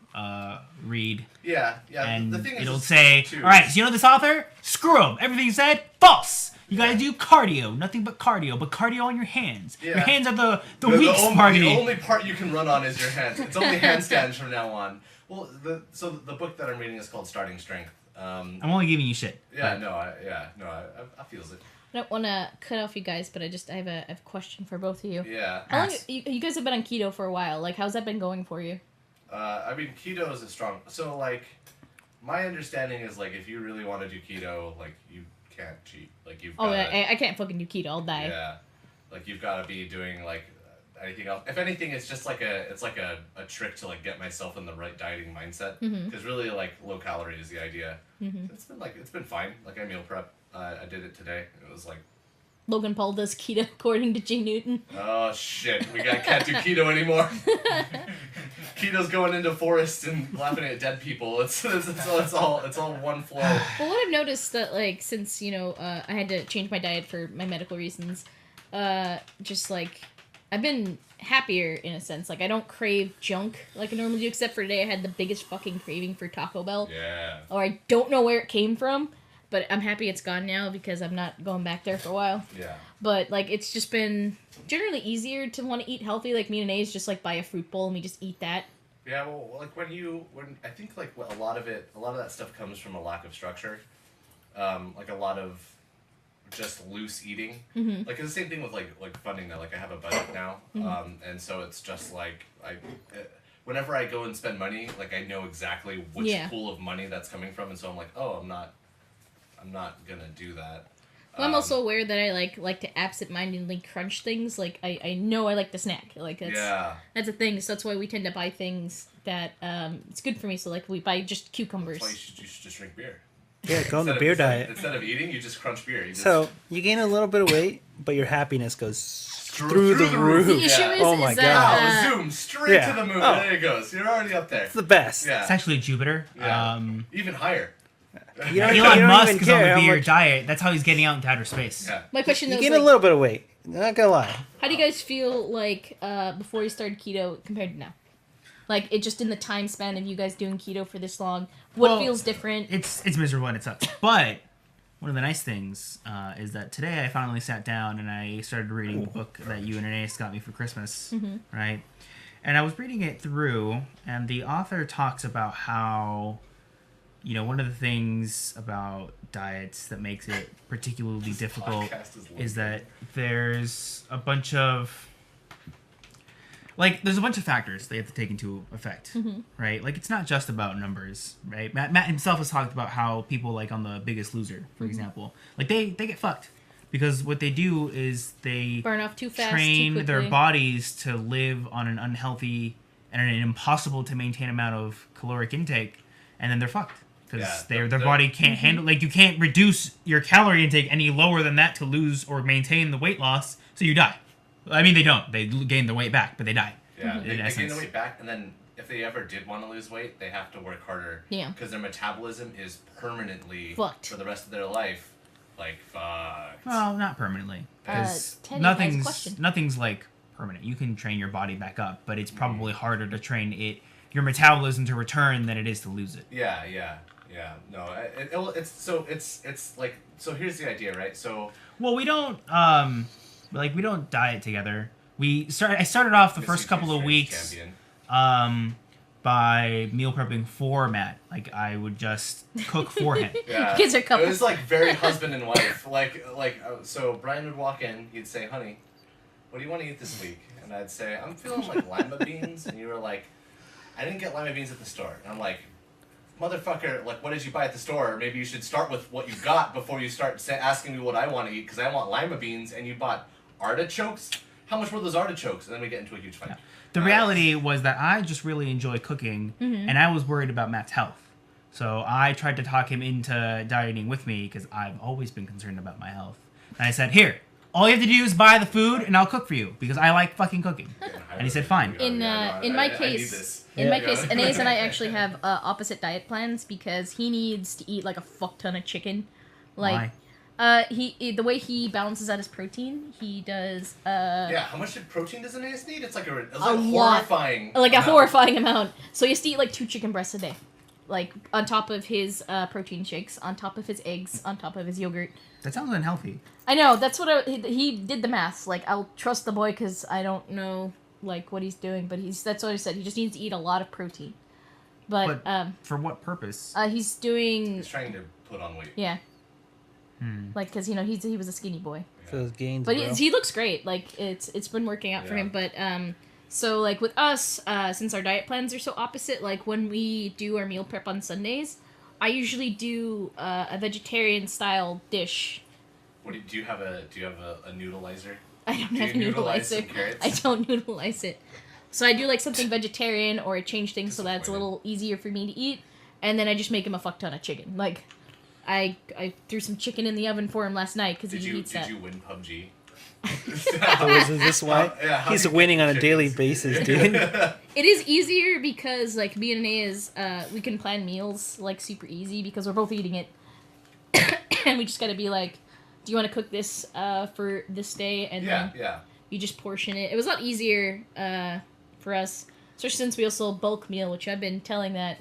read, Yeah. and The thing is, it'll say, too, all right, so you know this author? Screw him. Everything he said, false. You gotta do cardio, nothing but cardio on your hands. Your Yeah. hands are the weak part. The only part you can run on is your hands. It's only handstands from now on. Well, so the book that I'm reading is called Starting Strength. I'm only giving you shit. Yeah, no, I feels it. I don't want to cut off you guys, but I have a question for both of you. Yeah. How long, Ask. you guys have been on keto for a while. Like, how's that been going for you? I mean, keto is a strong. So like, my understanding is like if you really want to do keto, like you can't cheat. Like you've. Oh, gotta, I can't fucking do keto. I'll die. Yeah, like you've got to be doing like anything else. If anything, it's just like a trick to like get myself in the right dieting mindset. Because really, like low calorie is the idea. It's been fine. Like I meal prep. I did it today. It was like, Logan Paul does keto according to Jay Newton. oh shit, can't do keto anymore. Keto's going into forests and laughing at dead people. It's all one flow. Well, what I've noticed that like since I had to change my diet for my medical reasons, just like I've been happier in a sense. Like I don't crave junk like I normally do. Except for today, I had the biggest fucking craving for Taco Bell. Yeah. Or I don't know where it came from, but I'm happy it's gone now because I'm not going back there for a while. Yeah. But like it's just been generally easier to want to eat healthy. Like me and A's just like buy a fruit bowl and we just eat that. Yeah, well, like when I think like a lot of that stuff comes from a lack of structure, like a lot of just loose eating. Mm-hmm. Like it's the same thing with like funding now. Like I have a budget now, and so it's just like whenever I go and spend money, like I know exactly which Yeah. pool of money that's coming from, and so I'm like, oh, I'm not gonna do that. Well, I'm also aware that I like to absent-mindedly crunch things. Like I know I like to snack. Like that's a thing. So that's why we tend to buy things that it's good for me. So like we buy just cucumbers. That's why you should just drink beer. Yeah, go on the beer diet. Instead of eating, you just crunch beer. So you gain a little bit of weight, but your happiness goes through the roof. The issue Yeah. is, Oh my is God. that Zoom straight Yeah. to the moon. Oh. There it goes. You're already up there. It's the best. Yeah. It's actually Jupiter. Yeah. Even higher. You don't, you Elon don't Musk even is on care the how beer much- diet. That's how he's getting out into outer space. Yeah. my question You though gain is a like, little bit of weight. Not gonna lie. how do you guys feel like before you started keto compared to now? Like it just in the time span of you guys doing keto for this long, what Well, feels different? It's miserable and it sucks. But one of the nice things is that today I finally sat down and I started reading the book that you and Anais got me for Christmas, right? And I was reading it through, and the author talks about how, you know, one of the things about diets that makes it particularly difficult podcast is is that there's a bunch of there's a bunch of factors they have to take into effect, right? Like it's not just about numbers, right? Matt himself has talked about how people like on The Biggest Loser, for example, like they get fucked because what they do is they Burn off too fast, too train quickly. their bodies to live on an unhealthy and an impossible to maintain amount of caloric intake, and then they're fucked because Yeah, their body can't handle. Like you can't reduce your calorie intake any lower than that to lose or maintain the weight loss, so you die. I mean, they don't. They gain the weight back, but they die. Yeah, in they gain essence. the weight back, and then if they ever did want to lose weight, they have to work harder. Yeah. Because their metabolism is permanently Fucked. for the rest of their life. Like fucked. Well, not permanently. 'Cause Teddy has a question. nothing's like permanent. You can train your body back up, but it's probably harder to train your metabolism to return than it is to lose it. Yeah. No, it's like so. Here's the idea, right? So Well, we don't we don't diet together. I started off the first Missy couple of Juice weeks Champion. by meal prepping for Matt. Like I would just cook for him. Yeah. Kids are It couple. was like very husband and wife. So Brian would walk in. He'd say, "Honey, what do you want to eat this week?" And I'd say, "I'm feeling like lima beans." And you were like, "I didn't get lima beans at the store." And I'm like, "Motherfucker, like, what did you buy at the store? Maybe you should start with what you got before you start asking me what I want to eat, because I want lima beans, and you bought artichokes. How much were those artichokes?" And then we get into a huge fight. Yeah. The reality was that I just really enjoy cooking, and I was worried about Matt's health. So I tried to talk him into dieting with me because I've always been concerned about my health. And I said, "Here, all you have to do is buy the food, and I'll cook for you because I like fucking cooking." And he said, "Fine." In my case, Anais and I actually have opposite diet plans because he needs to eat like a fuck ton of chicken. Like, the way he balances out his protein, he does Yeah, how much protein does Anais need? It's like a lot. horrifying. like a amount. horrifying amount. So he has to eat like 2 chicken breasts a day, like on top of his protein shakes, on top of his eggs, on top of his yogurt. That sounds unhealthy. I know, that's what he did the math. Like, I'll trust the boy because I don't know like what he's doing, but that's what I said. He just needs to eat a lot of protein. But For what purpose? he's doing He's trying to put on weight. yeah. Like, because you know he was a skinny boy, For those gains, but bro. he looks great. Like it's been working out for him. But so like with us, since our diet plans are so opposite, like when we do our meal prep on Sundays, I usually do a vegetarian style dish. Do you have a noodleizer? I don't Do have you noodleize some noodleizer. carrots? I don't noodleize it. So I do like something vegetarian or I change things so that it's a little easier for me to eat, and then I just make him a fuck ton of chicken. Like I threw some chicken in the oven for him last night because he eats that. Did you win PUBG? Oh, is this why? Yeah, He's how do you winning on a get daily chickens? basis, dude. It is easier because like me and Anais, we can plan meals like super easy because we're both eating it, and we just gotta be like, do you want to cook this for this day, and then you just portion it. It was a lot easier for us, especially since we also bulk meal, which I've been telling that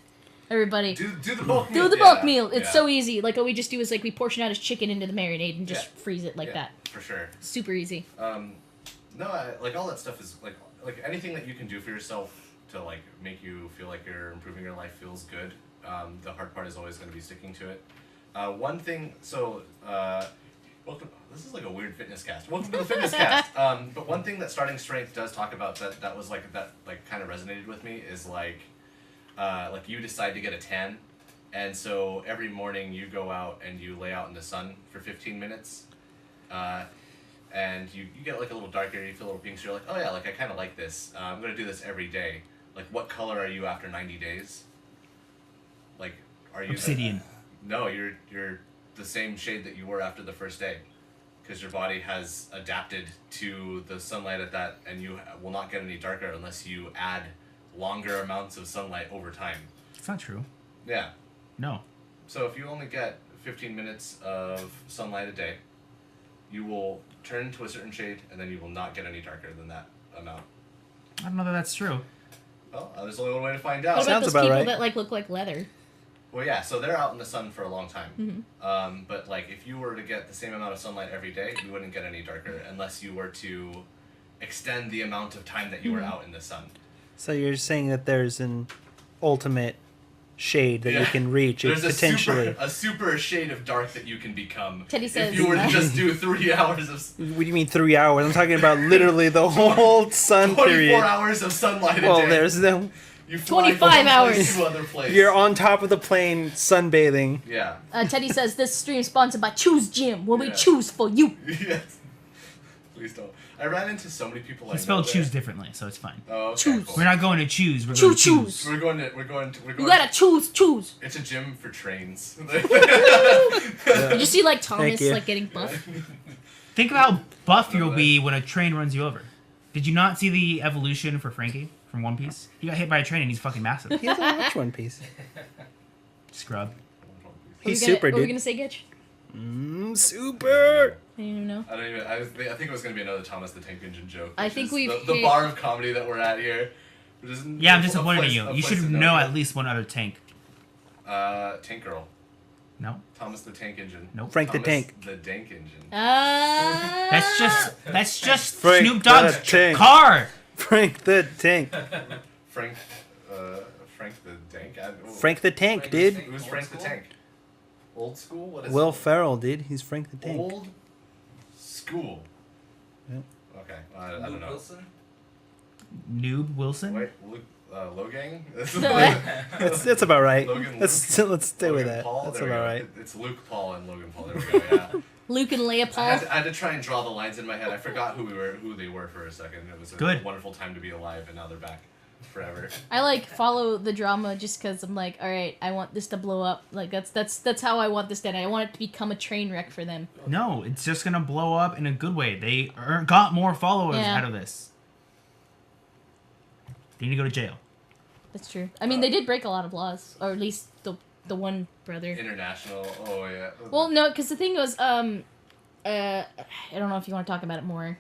everybody. Do the bulk meal. Do the bulk meal. It's so easy. Like, all we just do is, like, we portion out his chicken into the marinade and just freeze it like that. For sure. Super easy. No, like, all that stuff is, like anything that you can do for yourself to like make you feel like you're improving your life feels good. The hard part is always going to be sticking to it. One thing, welcome. This is like a weird fitness cast. Welcome to the fitness cast. But one thing that Starting Strength does talk about that was like that like kind of resonated with me is like you decide to get a tan, and so every morning you go out and you lay out in the sun for 15 minutes, and you get like a little darker, you feel a little pink, so you're like, oh yeah, like I kind of like this. I'm gonna do this every day. Like, what color are you after 90 days? Like, are you Obsidian. No, you're the same shade that you were after the first day, because your body has adapted to the sunlight at that, and you will not get any darker unless you add longer amounts of sunlight over time. It's not true. Yeah. No. So if you only get 15 minutes of sunlight a day, you will turn to a certain shade, and then you will not get any darker than that amount. I don't know that that's true. Well, there's only one way to find What out. about Sounds those about people right. that like look like leather? Well, yeah, so they're out in the sun for a long time. Mm-hmm. But like, if you were to get the same amount of sunlight every day, you wouldn't get any darker unless you were to extend the amount of time that you were out in the sun. So you're saying that there's an ultimate shade that you Yeah. can reach, There's potentially. a super shade of dark that you can become. Teddy says- if you were to just do 3 hours of What do you mean 3 hours? I'm talking about literally the whole sun 24 period. hours of sunlight Well, a day. there's no. You fly 25 from one place hours. to other place. You're on top of the plane sunbathing. Yeah. Teddy says this stream is sponsored by Choose Gym, where we Yeah. choose for you. Yes. Please don't. I ran into so many people. He spelled choose differently, so it's fine. Oh, okay, Choose. cool. We're not going to choose. We're going to Choose. We're going. You gotta choose. It's a gym for trains. Did you see like Thomas you. like getting buff? Think of how buff you'll be when a train runs you over. Did you not see the evolution for Frankie from One Piece? He got hit by a train and he's fucking massive. He doesn't watch One Piece. Scrub. He's What were super, What were we dude. gonna say, Gitch? Super. I didn't even know. I don't even. I think it was gonna be another Thomas the Tank Engine joke. I which think is we've the hit- bar of comedy that we're at here. Which is Yeah, I'm a disappointed in place- you. a You place should to know it. at least one other tank. Tank Girl. No? Thomas the Tank Engine. Nope. Frank the Thomas Tank. The Dank Engine. That's just Frank Snoop Dogg's the Tank. car. Frank the Tank. Frank the Dank. Frank the Tank, Frank the dude. Tank. Who's Frank the Tank? Old school. What is Will it? Ferrell, dude. He's Frank the Tank. Old school. Yep. Okay, I don't Luke know. Wilson? Noob Wilson? Wait, Luke, Logang? That's about right. Logan Let's stay with Logan that. Paul? That's There we about go. right. It's Luke Paul and Logan Paul. There we go. Yeah. Luke and Leia I Paul. had to try and draw the lines in my head. I forgot who they were for a second. It was a Good. wonderful time to be alive, and now they're back forever. I like follow the drama just because I'm like, all right, I want this to blow up. Like that's how I want this done. I want it to become a train wreck for them. No, it's just gonna blow up in a good way. They got more followers Yeah. out of this. They need to go to jail. That's true. I mean, they did break a lot of laws, or at least the one brother. International. Oh yeah. Well, no, because the thing was, I don't know if you want to talk about it more.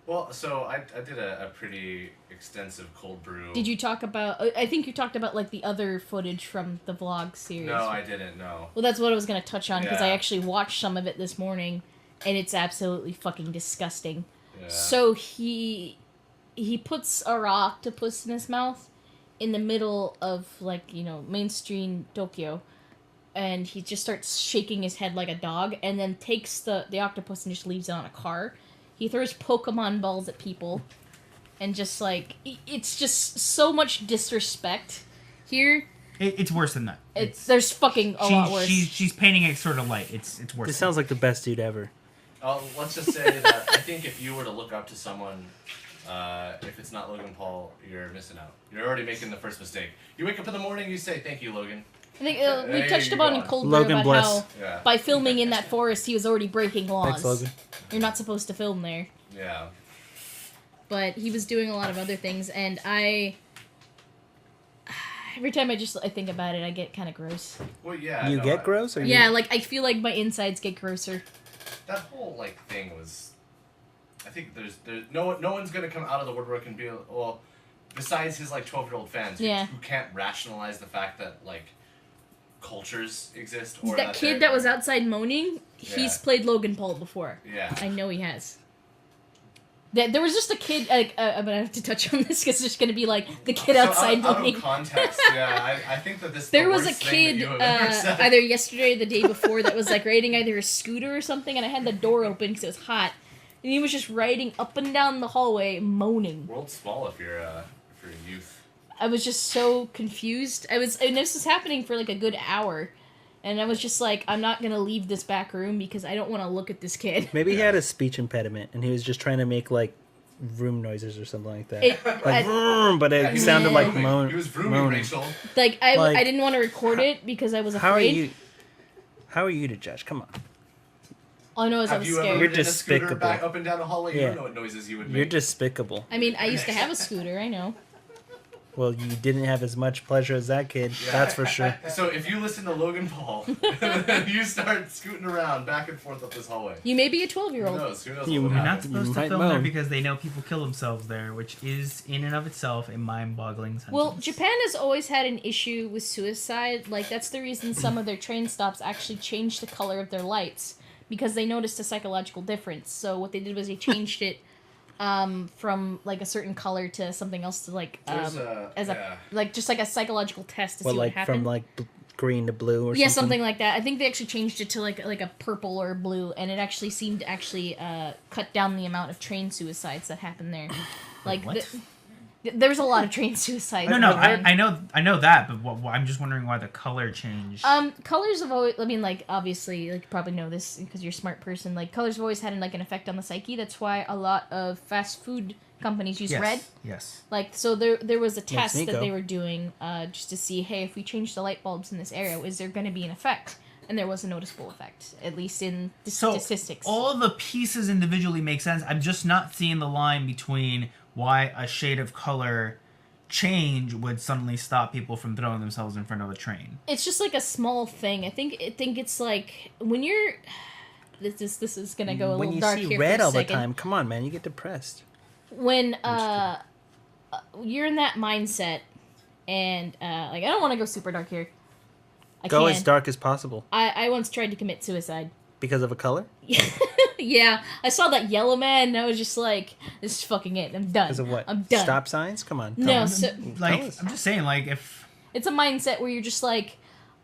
Well, so I did a pretty extensive cold brew. Did you talk about? I think you talked about like the other footage from the vlog series. No, I didn't. No. Well, that's what I was gonna touch on because I Yeah. actually watched some of it this morning, and it's absolutely fucking disgusting. Yeah. So he puts a raw octopus in his mouth in the middle of like mainstream Tokyo, and he just starts shaking his head like a dog, and then takes the octopus and just leaves it on a car. He throws Pokemon balls at people, and just like it's just so much disrespect here. It's worse than that. There's fucking a lot worse. She's painting it sort of light. It's worse. This sounds like the best dude ever. Let's just say that I think if you were to look up to someone, if it's not Logan Paul, you're missing out. You're already making the first mistake. You wake up in the morning, you say, "Thank you, Logan." I think There we touched you upon go. in Cold Brew Logan about bless. how Yeah. by filming in that forest he was already breaking laws. Thanks, Logan. You're not supposed to film there. Yeah. But he was doing a lot of other things, and every time I think about it, I get kind of gross. Well, yeah. You no, get gross, or Yeah, You... like I feel like my insides get grosser. That whole thing was. I think there's no one's gonna come out of the woodwork and be well, besides his 12-year-old fans Yeah. who can't rationalize the fact that cultures exist or That kid that was outside moaning, he's Yeah. played Logan Paul before. Yeah. I know he has. There was just a kid. I'm gonna have to touch on this because there's gonna be like the kid outside out looking. of context, yeah, I think that this. There the was a worst thing that kid you have ever said. either yesterday or the day before that was like riding either a scooter or something, and I had the door open because it was hot, and he was just riding up and down the hallway moaning. World's small if you're a youth. I was just so confused. And this was happening for like a good hour, and I was just like, I'm not gonna leave this back room because I don't want to look at this kid. Maybe he had a speech impediment and he was just trying to make like room noises or something like that. I- Vroom, but it Yeah, he was sounded like vrooming. moan. He was vrooming, moaning. Rachel. Like Like, I didn't want to record it because I was afraid. How are you to judge? Come on. All I know is I Have was you scared. ever You're ridden a scooter despicable. back up and down the hallway? You Yeah. don't know what noises you would You're make. despicable. I mean, I used to have a scooter. I know. Well, you didn't have as much pleasure as that kid. Yeah. That's for sure. So if you listen to Logan Paul, you start scooting around back and forth up this hallway. You may be a Who 12-year-old. knows? Who knows You what would You're not happen? supposed to might film there moan. because they know people kill themselves there, which is in and of itself a mind-boggling sentence. Well, Japan has always had an issue with suicide. Like, that's the reason some of their train stops actually changed the color of their lights, because they noticed a psychological difference. So what they did was they changed it from, like, a certain color to something else to, like, There's as a, like, just like a psychological test to Well, see like what happened. from like green to blue or Yeah, something. something like that. I think they actually changed it to like a purple or blue, and it actually seemed to actually cut down the amount of train suicides that happened there. Like, What? there was a lot of train suicides. No, back then. I know that, but I'm just wondering why the color changed. Colors have always, I mean, like, obviously, like, you probably know this because you're a smart person, like, colors have always had, like, an effect on the psyche. That's why a lot of fast food companies use yes. red. Yes. Like, so there was a test that Nico. they were doing just to see, hey, if we change the light bulbs in this area, is there going to be an effect? And there was a noticeable effect, at least in the statistics. All the pieces individually make sense. I'm just not seeing the line between why a shade of color change would suddenly stop people from throwing themselves in front of a train. It's just like a small thing. I think it's like when you're. This is gonna go a when little you dark see here red for a all the second. time, come on, man, you get depressed. When you're in that mindset, and like, I don't want to go super dark here. I Go can. as dark as possible I once tried to commit suicide. because of a color. Yeah, I saw that yellow man, and I was just like, "This is fucking it. I'm done. Because of what? I'm done." Stop signs. Come on. No, tell so Like, us. I'm just saying, like, if... it's a mindset where you're just like,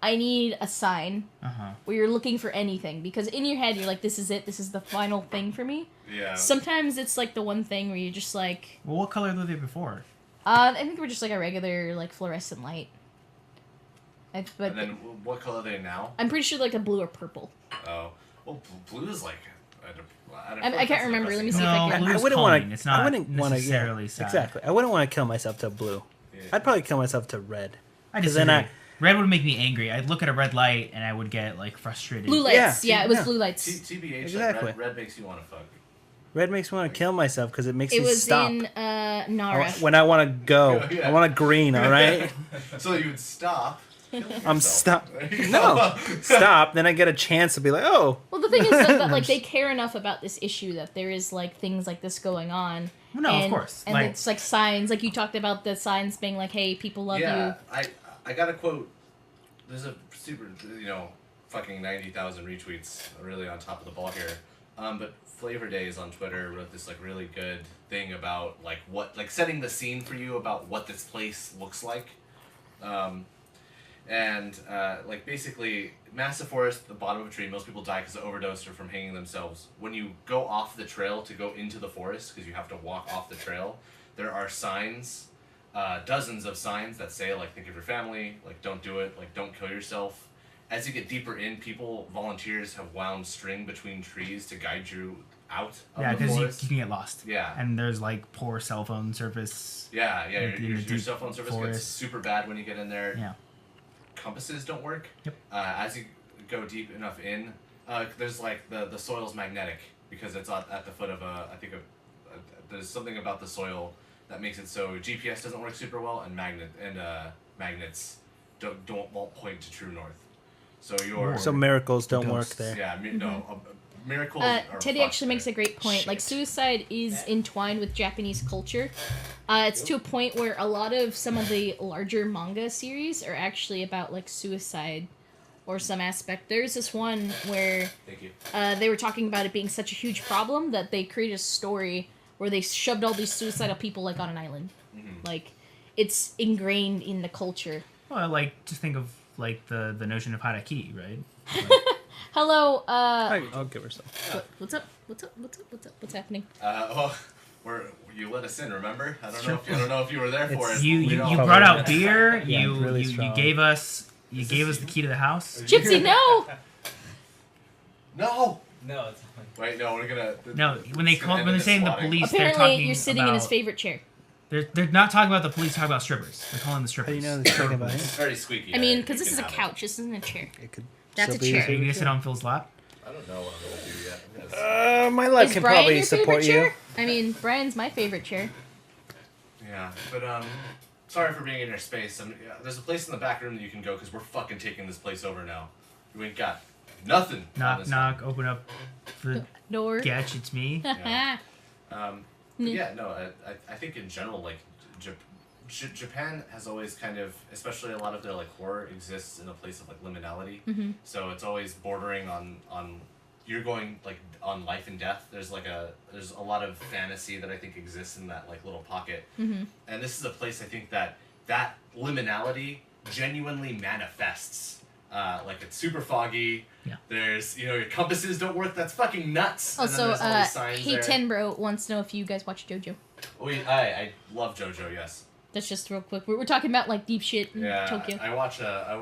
I need a sign. Uh-huh. Where you're looking for anything, because in your head you're like, this is it. This is the final thing for me. Yeah. Sometimes it's like the one thing where you're just like, Well, what color were they before? I think we're just like a regular like fluorescent light. But And then what color are they now? I'm pretty sure like a blue or purple. Oh, well, blue is like. I can't remember. Let me see if I No, can. blue I is wouldn't calming. want to. It's not I wouldn't want to. necessarily sad. Exactly. I wouldn't want to kill myself to blue. Yeah. I'd probably kill myself to red. I 'Cause disagree. then Red would make me angry. I'd look at a red light and I would get, like, frustrated. Blue lights. Yeah, Yeah, it was yeah. blue lights. TBH, Exactly. like red makes you want to fuck. Red makes me want to kill myself because it makes It me was stop. in Nara. When I want to go, Yeah. I want to green. All right, So you would stop. kill I'm yourself. stop. There you No, go. stop. Then I get a chance to be like, oh, Well, the thing is that like they care enough about this issue that there is like things like this going on. No, of and, course. And Like- it's like signs, like you talked about the signs being like, "Hey, people love Yeah, you." I got a quote. There's a super, fucking 90,000 retweets, really on top of the ball here. But Flavor Days on Twitter wrote this like really good thing about like what, like setting the scene for you about what this place looks like. Like basically, massive forest, the bottom of a tree, most people die because of overdose or from hanging themselves. When you go off the trail to go into the forest, because you have to walk off the trail, there are signs, dozens of signs that say, like, think of your family, like, don't do it, like, don't kill yourself. As you get deeper in, volunteers have wound string between trees to guide you out of Yeah, the because forest. you can get lost. Yeah. And there's, like, poor cell phone service. Yeah, in your the deep cell phone service gets forest. super bad when you get in there. Yeah. Compasses don't work. Yep. As you go deep enough in, there's like the soil's magnetic because it's at the foot of there's something about the soil that makes it so GPS doesn't work super well and magnets won't point to true north. So your so miracles don't work Ghosts. there. yeah miracles. Are Teddy fucked actually makes there. a great point. Like, suicide is entwined with Japanese culture. It's to a point where a lot of some of the larger manga series are actually about, like, suicide or some aspect. There's this one where Thank you. they were talking about it being such a huge problem that they created a story where they shoved all these suicidal people like on an island. Mhm. Like, it's ingrained in the culture. Well, like just think of like the notion of harakiri, right? Hello, I'll give her some. what's up? What's up? What's up? What's up? What's happening? Well, you let us in. Remember? I don't know if you were there for It's- it. You We don't- brought out beer. Yeah, you it's really you strong. gave us the key to the house. Gypsy, no! No. No, it's fine. Wait, no. We're gonna. No, when they it's gonna call end when in they're saying the swatting. police, they're Apparently, talking you're sitting in about, his favorite chair. They're not talking about the police. Talking about strippers. They're calling the How strippers. do you know they're talking about It's it? very squeaky. I mean, you because this can is a have it. couch. This isn't a chair. It could That's still a be chair. Are you gonna your sit on Phil's lap? I don't know what I'm gonna do yet. I'm gonna my leg Is can Brian probably your support favorite you. chair? I mean, Brian's my favorite chair. Yeah, but sorry for being in your space. There's a place in the back room that you can go because we're fucking taking this place over now. We ain't got nothing. on Knock this knock. Open up the Door. sketch. It's me. Yeah. But yeah, no, I think in general, like, Japan has always kind of, especially a lot of their like horror exists in a place of like liminality. Mhm. So it's always bordering on you're going like on life and death. There's a lot of fantasy that I think exists in that like little pocket. Mhm. And this is a place I think that liminality genuinely manifests. Like it's super foggy. Yeah. There's your compasses don't work. That's fucking nuts. And then Also, there's all these signs Hey there. Tenbro wants to know if you guys watch JoJo. I love JoJo. Yes. That's just real quick. We're talking about like deep shit in Yeah. Tokyo. I watch a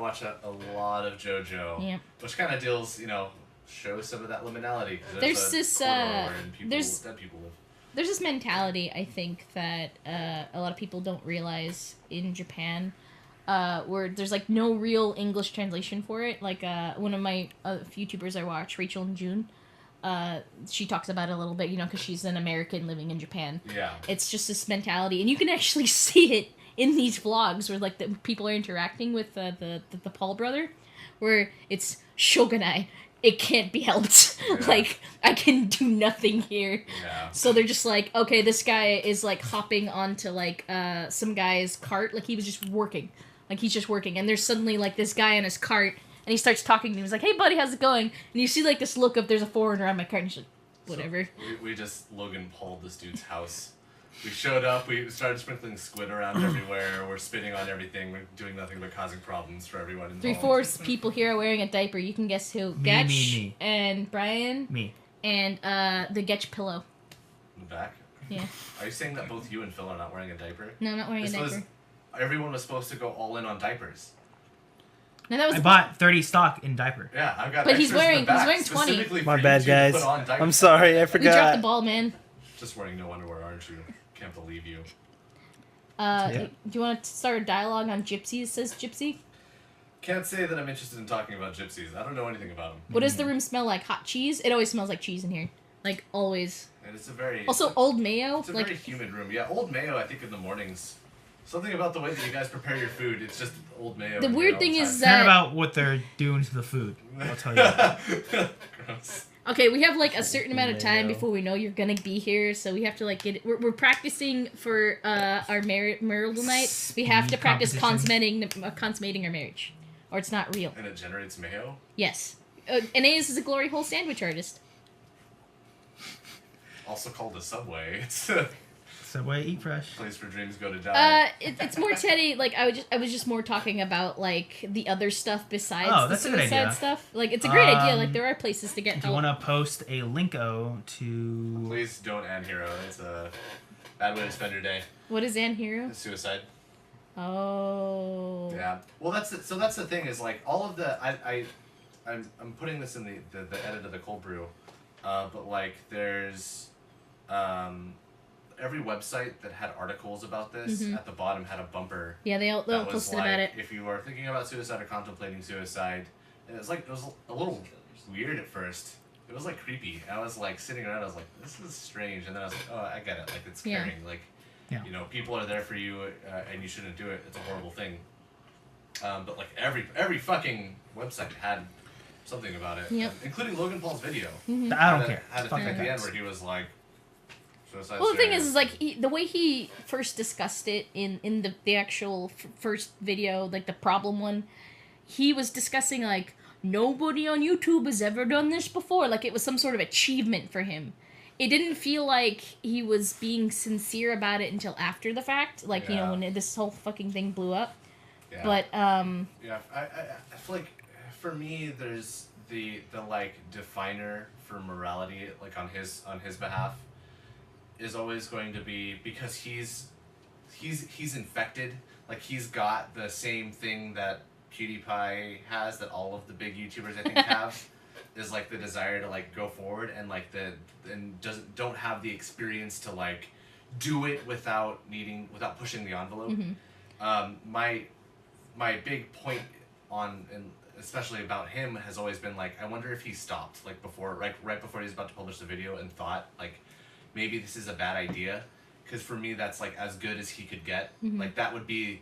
lot of JoJo. Yeah. Which kind of deals shows some of that liminality. 'Cause There's a this, corridor wherein there's- people live. There's this mentality, I think, that a lot of people don't realize in Japan, where there's like no real English translation for it. Like one of my YouTubers I watch, Rachel and June, she talks about it a little bit, because she's an American living in Japan. Yeah. It's just this mentality, and you can actually see it in these vlogs where like the people are interacting with the Paul brother, where it's shogunai. It can't be helped. Yeah. Like, I can do nothing here. Yeah. So they're just like, okay, this guy is like hopping onto like some guy's cart, like he was just working, like he's just working, and there's suddenly like this guy on his cart, and he starts talking to him. He's like, "Hey, buddy, how's it going?" And you see like this look of there's a foreigner on my cart, and he's like, "Whatever." So we just Logan Pauled this dude's house. We showed up. We started sprinkling squid around everywhere. We're spitting on everything. We're doing nothing but causing problems for everyone involved. 3/4 people here are wearing a diaper. You can guess who? Me, Getch me. and Brian Me. and the Getch pillow. In the back. Yeah. Are you saying that both you and Phil are not wearing a diaper? No, I'm not wearing a This diaper. was- Everyone was supposed to go all in on diapers. No, that was. I bought 30 stock in diaper. Yeah, I've got. But he's extras in the wearing- he's back wearing 20. specifically My for bad, you to guys. put on diapers. I'm sorry, I We dropped forgot. the ball, man. Just wearing no underwear, aren't you? Can't believe you. Yeah. Do you want to start a dialogue on gypsies? Says Gypsy. Can't say that I'm interested in talking about gypsies. I don't know anything about them. What does the room smell like? Hot cheese? It always smells like cheese in here. Like, always. And it's a very Also, Old Mayo. it's a Like, very humid room. Yeah, Old Mayo. I think in the mornings. Something about the way that you guys prepare your food. It's just Old Mayo. The in here weird all thing the is time. Care that- about what they're doing to the food. I'll tell you that. Gross. okay, we have like a certain amount of time Mayo. before we know you're gonna be here, so we have to like get. We're practicing for our marital night. We have to Speed practice competition. consummating our marriage, or it's not real. And it generates mayo. Yes. Aeneas is a glory hole sandwich artist. Also called a Subway. It's a Subway, eat fresh. place where dreams go to die. It's more Teddy. Like I was just more talking about like the other stuff besides Oh, the that's a good suicide idea. stuff. Like it's a great idea. Like Um, there are places to get Do you help. want to post a linko to... Please don't add hero. It's a bad way to spend your day. What is Anhero? It's suicide. Oh. Yeah. Well, that's the, so that's the thing is like all of the I'm putting this in the edit of the cold brew, but like there's every website that had articles about this Mhm. at the bottom had a bumper Yeah, they'll that was posted like about it. if you are thinking about suicide or contemplating suicide, and it was a little weird at first. It was like creepy. I was like sitting around. I was like, this is strange, and then I was like, oh, I get it. Like it's Yeah. caring. Like Yeah. people are there for you, and you shouldn't do it. It's a horrible thing. But like every fucking website had something about it, Yep. including Logan Paul's video. Mm-hmm. I don't Had a- care. Had a Fuck thing at that the end guys. where he was like, suicide. Well, the thing serious. is like the way he first discussed it in the actual first video, like the problem one, he was discussing like nobody on YouTube has ever done this before. Like it was some sort of achievement for him. it didn't feel like he was being sincere about it until after the fact. Like, you know, Yeah. when this whole fucking thing blew up. Yeah. But, Yeah, I feel like for me, there's the like definer for morality, like on his behalf, is always going to be because he's infected. Like he's got the same thing that PewDiePie has, that all of the big YouTubers I think have, is like the desire to like go forward and like don't have the experience to like do it without pushing the envelope. My big point on, and especially about him, has always been like, I wonder if he stopped like before, right before he was about to publish the video, and thought like, maybe this is a bad idea, because for me that's like as good as he could get. Like that would be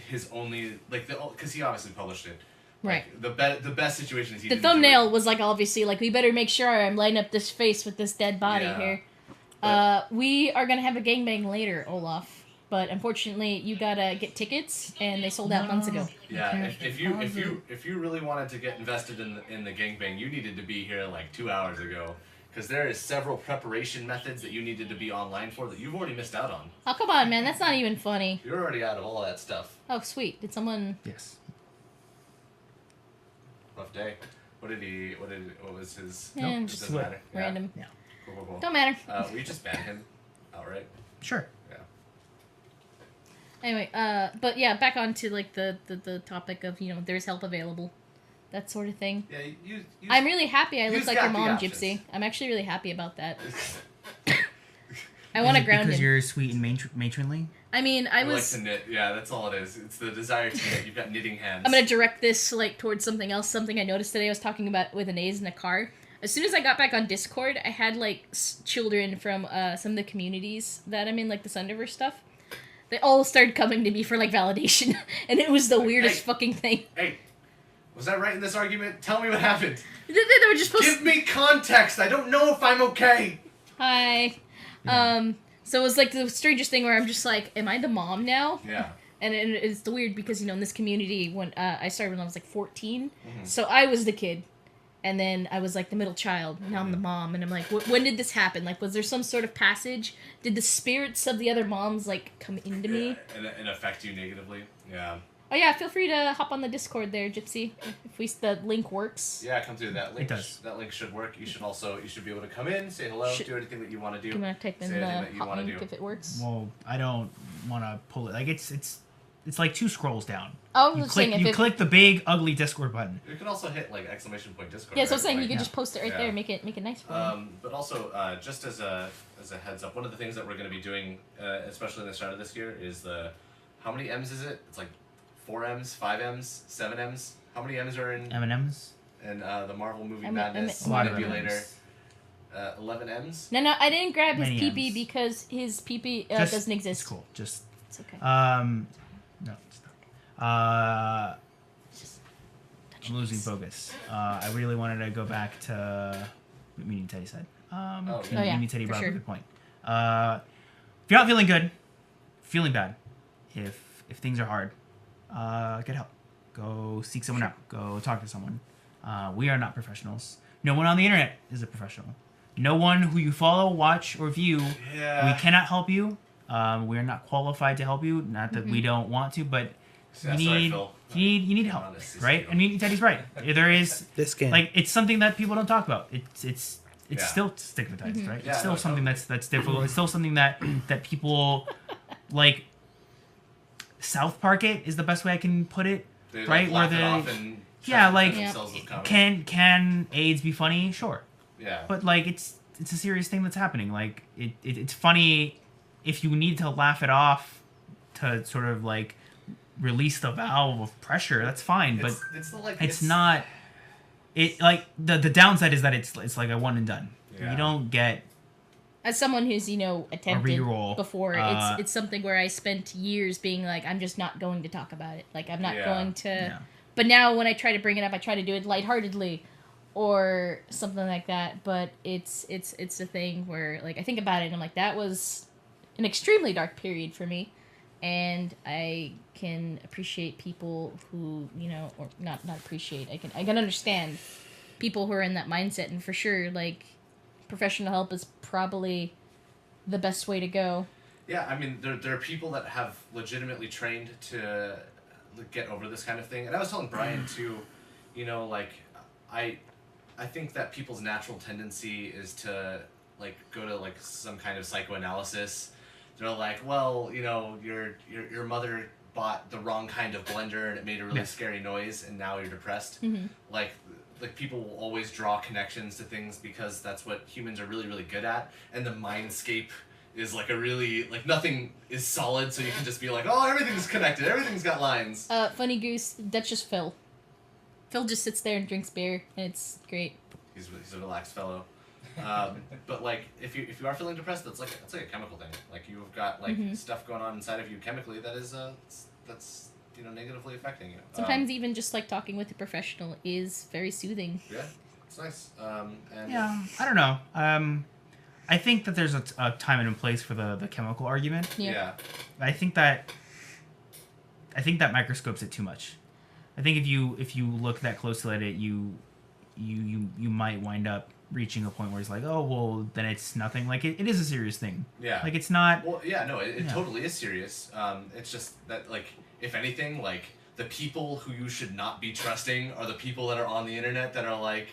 his only like because he obviously published it. right. Like, the best situation is he The didn't do it. thumbnail was like, obviously, like, we better make sure I'm lighting up this face with this dead body Yeah. here. But- We are gonna have a gangbang later, Olaf. But unfortunately, you gotta get tickets, and they sold out months ago. Yeah, if you really wanted to get invested in the gangbang, you needed to be here like 2 hours ago, because there is several preparation methods that you needed to be online for that you've already missed out on. Oh, come on, man. That's not even funny. You're already out of all that stuff. Oh, sweet. Did someone... Yes. Rough day. What was his? Nope. It Just doesn't matter. Yeah. Random. Yeah. Cool. Don't matter. We just ban him outright. Sure. Yeah. Anyway, but yeah, back on to, like, the topic of, you know, there's help available. That sort of thing. Yeah. You I'm really happy I look You've like got your the mom, options. Gypsy. I'm actually really happy about that. I want to ground because him. you're sweet and matronly. I mean, I I like was... to knit. Yeah, that's all it is. It's the desire to knit. You've got knitting hands. I'm gonna direct this like towards something else. Something I noticed today. I was talking about with Anays in the car. As soon as I got back on Discord, I had like children from some of the communities that I'm in, like the Sundiverse stuff. They all started coming to me for like validation, and it was the weirdest hey. fucking thing. Hey, was that right in this argument? Tell me what happened. They were just supposed Give me context. I don't know if I'm okay. Hi. So it was like the strangest thing where I'm just like, am I the mom now? Yeah. And it's the weird because, you know, in this community, when I started when I was like 14, Mm-hmm. so I was the kid, and then I was like the middle child. Now I'm the mom, and I'm like, when did this happen? Like, was there some sort of passage? Did the spirits of the other moms like come into me? And affect you negatively. Yeah. Oh yeah, feel free to hop on the Discord there, Gypsy. If the link works. Yeah, come through that link. It does. That link should work. You should be able to come in, say hello, do anything that you want to do. Do you want to type in Say anything the that you hot wanna link do. if it works? Well, I don't want to pull it. Like it's like 2 scrolls down. I was You just click saying if it, click the big ugly Discord button. You can also hit like exclamation point Discord. yeah, so I'm right? saying you Like, could just post it right Yeah. there, make it nice for you. But also, just as a heads up, one of the things that we're going to be doing, especially in the start of this year, is how many M's is it? It's like 4 M's, 5 M's, 7 M's. How many M's are in M&Ms. the Marvel movie M- Madness M- A lot of Manipulator? M&Ms. 11 M's. No, I didn't grab his Many PP M's. because his PP Just- doesn't exist. It's cool. Just It's okay. no, it's not. Touch I'm losing base. focus. I really wanted to go back to what Meaning Teddy said. Oh, yeah. Meaning Teddy for brought up sure. a good point. If you're not feeling good, feeling bad, if things are hard, get help. Go seek someone out. Go talk to someone. We are not professionals. No one on the internet is a professional. No one who you follow, watch, or view. Yeah. We cannot help you. We are not qualified to help you. Not that Mm-hmm. we don't want to, but Yeah, you sorry, need Phil. you need Being help, honest is right? you. I mean, Teddy's right. There is This game. like it's something that people don't talk about. It's Yeah. still stigmatized, right? Yeah, It's still no, something totally. that's difficult. It's still something that people like. South Park it is the best way I can put it. They, like, right, laugh where it they- off and yeah, try to like, defend themselves with comedy. Can AIDS be funny? Sure, Yeah. but like it's a serious thing that's happening. Like it's funny if you need to laugh it off to sort of like release the valve of pressure. That's fine, but it's the, like it's not. It like the downside is that it's like a one and done. Yeah. You don't get As someone who's, you know, attempted reroll, before, it's something where I spent years being like, I'm just not going to talk about it. Like, I'm not Yeah. going to. Yeah. But now when I try to bring it up, I try to do it lightheartedly or something like that. But it's a thing where, like, I think about it and I'm like, that was an extremely dark period for me. And I can appreciate people who, you know, or not appreciate. I can understand people who are in that mindset, and for sure, like, professional help is probably the best way to go. Yeah, I mean, there are people that have legitimately trained to get over this kind of thing. And I was telling Brian, too, you know, like, I think that people's natural tendency is to, like, go to, like, some kind of psychoanalysis. They're like, well, you know, your mother bought the wrong kind of blender and it made a really scary noise and now you're depressed. Mm-hmm. Like people will always draw connections to things because that's what humans are really, really good at. And the mindscape is like a really, like, nothing is solid, so you can just be like, oh, everything's connected, everything's got lines. Funny Goose, that's just Phil. Phil just sits there and drinks beer, and it's great. He's a relaxed fellow. But like, if you are feeling depressed, that's like a chemical thing. Like, you've got like stuff going on inside of you chemically that is that's you know, negatively affecting you. Sometimes even just like talking with a professional is very soothing. Yeah, it's nice. And Yeah, I don't know. I think that there's a time and a place for the chemical argument. Yeah. I think that microscopes it too much. I think if you look that closely at it, you might wind up reaching a point where it's like, oh, well, then it's nothing. Like, it is a serious thing. Yeah. Like, it's not... Well, yeah, no, it totally is serious. It's just that, like, if anything, like, the people who you should not be trusting are the people that are on the internet that are like,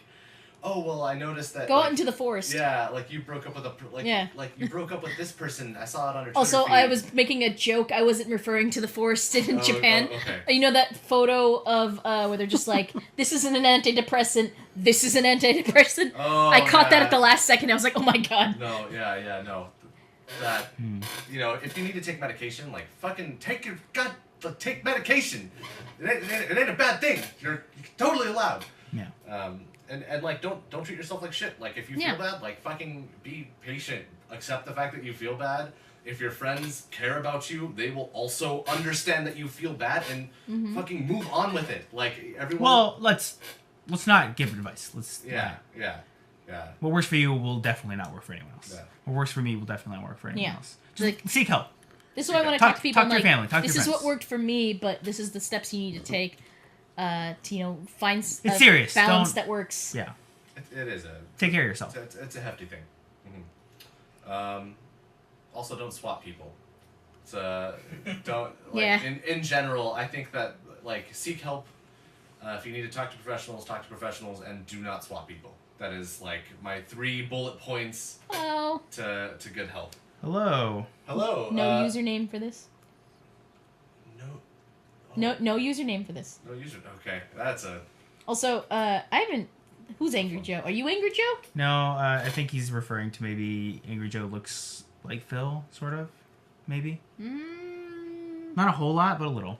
oh, well, I noticed that... Go like, out into the forest. Yeah, like, you broke up with like you broke up with this person. I saw it on her Twitter Also, feed. I was making a joke. I wasn't referring to the forest in Japan. Oh, okay. You know that photo of where they're just like, this isn't an antidepressant, this is an antidepressant? Oh, I caught that yeah. at the last second. I was like, oh my god. No, yeah, no. That, you know, if you need to take medication, like, fucking take medication. It ain't a bad thing. You're totally allowed. Yeah. And like, don't treat yourself like shit. Like, if you feel bad, like, fucking be patient. Accept the fact that you feel bad. If your friends care about you, they will also understand that you feel bad and fucking move on with it. Like, everyone... Well, let's not give advice. Let's... Yeah. What works for you will definitely not work for anyone else. Yeah. What works for me will definitely not work for anyone Yeah. else. Just Like- seek help. This is why I want to Talk- talk to people. talk to your like, family, talk to this your is what friends. worked for me, but this is the steps you need to take to, you know, find It's serious. balance Don't- that works. Yeah. It is a... Take care of yourself. It's a hefty thing. Also, don't swap people. It's don't like Yeah. in general. I think that, like, seek help. If you need to talk to professionals, and do not swap people. That is like my 3 bullet points Oh, to good health. Hello. Hello. no username for this. No. No username for this. No user. Okay, that's a. Also, I haven't. Who's Angry Joe? Are you Angry Joe? No, I think he's referring to maybe Angry Joe looks like Phil, sort of. Maybe. Not a whole lot, but a little.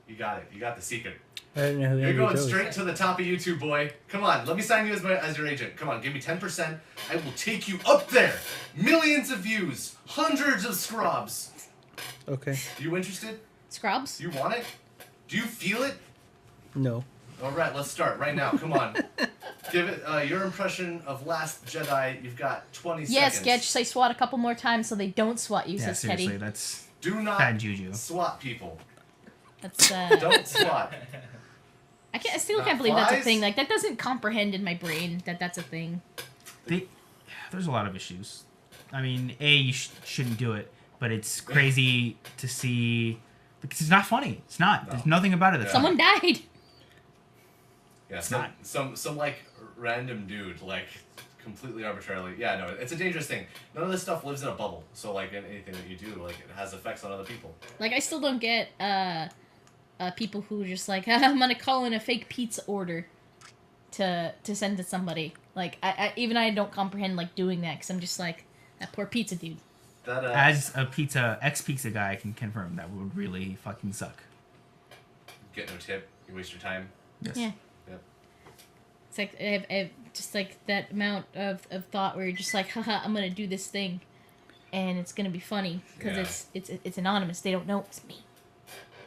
You got it. You got the secret. I don't know who You're Angry going Joe is. straight to the top of YouTube, boy. Come on, let me sign you as your agent. Come on, give me 10%. I will take you up there. Millions of views, hundreds of scrubs. Okay. You interested? Scrubs? You want it? Do you feel it? No. All right, let's start right now. Come on. Give it your impression of Last Jedi. You've got 20 Yes, seconds. Sketch, say SWAT a couple more times so they don't SWAT you, Yeah, says seriously, Teddy. that's Do not bad juju. swat people. That's Don't swat. I still Not can't believe that's a flies? thing. Like, that doesn't comprehend in my brain that that's a thing. There's a lot of issues. I mean, you shouldn't do it, but it's crazy to see because it's not funny. It's not. No. There's nothing about it that's Someone died. Yeah, not. some like random dude, like, completely arbitrarily. Yeah, no, it's a dangerous thing. None of this stuff lives in a bubble. So, like, in anything that you do, like, it has effects on other people. Like, I still don't get people who are just like, I'm gonna call in a fake pizza order to send to somebody. Like, I don't comprehend, like, doing that, because I'm just like, that poor pizza dude. That As a ex-pizza guy, I can confirm that would really fucking suck. get no tip. You waste your time. Yes. Yeah. Yep. It's like, I have just, like, that amount of thought where you're just like, haha, I'm gonna do this thing, and it's gonna be funny, because Yeah. it's anonymous. They don't know it's me.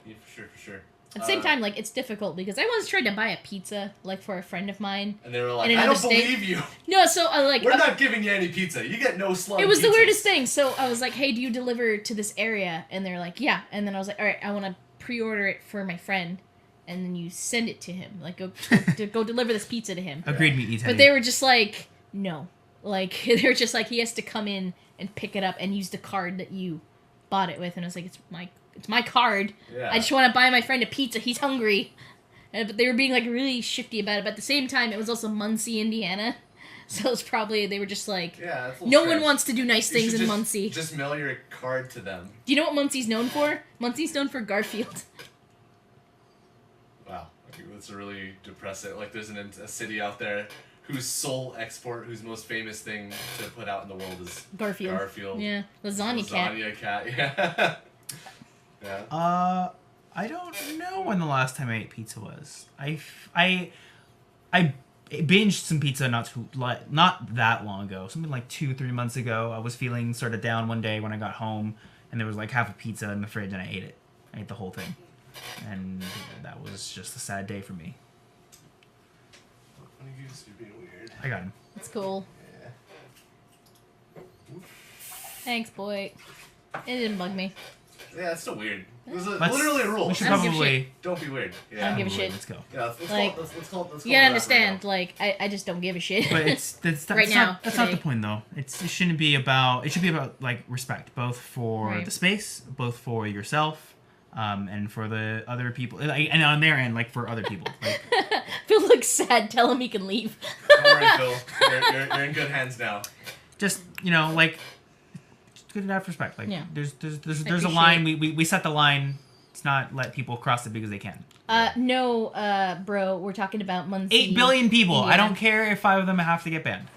Yeah, for sure. At the same time, like, it's difficult, because I once tried to buy a pizza, like, for a friend of mine. And they were like, in I another don't state. believe you. No, so, like... We're not giving you any pizza. You get no slug. It was the pizzas. weirdest thing. So I was like, hey, do you deliver to this area? And they're like, yeah. And then I was like, all right, I want to pre-order it for my friend. And then you send it to him. Like, go deliver this pizza to him. Agreed, meet you, Teddy. But they were just like, no. Like they're just like he has to come in and pick it up and use the card that you bought it with, and I was like, it's my card. Yeah. I just want to buy my friend a pizza. He's hungry. But they were being like really shifty about it. But at the same time, it was also Muncie, Indiana, so it's probably they were just like, Yeah, that's a little no strange. one wants to do nice You things should in just- Muncie. Just mail your card to them. Do you know what Muncie's known for? Muncie's known for Garfield. Wow, okay, that's really depressing. Like, there's a city out there whose sole export, whose most famous thing to put out in the world is Garfield. Garfield. Yeah, lasagna cat. Lasagna cat. Yeah. Yeah. I don't know when the last time I ate pizza was. I binged some pizza not that long ago. Something like 2-3 months ago. I was feeling sort of down one day when I got home, and there was like half a pizza in the fridge, and I ate it. I ate the whole thing, and that was just a sad day for me. You're being weird. I got him. That's cool. Yeah. Thanks, boy. It didn't bug me. Yeah, it's still weird. There's Let's- literally a rule. We should I don't give a probably. Don't be weird. I Yeah. don't give a shit. Let's go. Yeah, let's Like, call it. Let's call You gotta understand, like, I just don't give a shit. But that's Right now, not the today. point though. It shouldn't be about. It should be about like respect, both for Right. the space, both for yourself, and for the other people, and on their end, like for other people. Like, Phil looks sad. Tell him he can leave. Don't worry, Phil. You're in good hands now. just like, it's good to have respect. Like, Yeah. there's a appreciate line. We set the line. It's not let people cross it because they can. No, bro, we're talking about Muncie. 8 billion people. I Yeah. don't care if 5 of them have to get banned.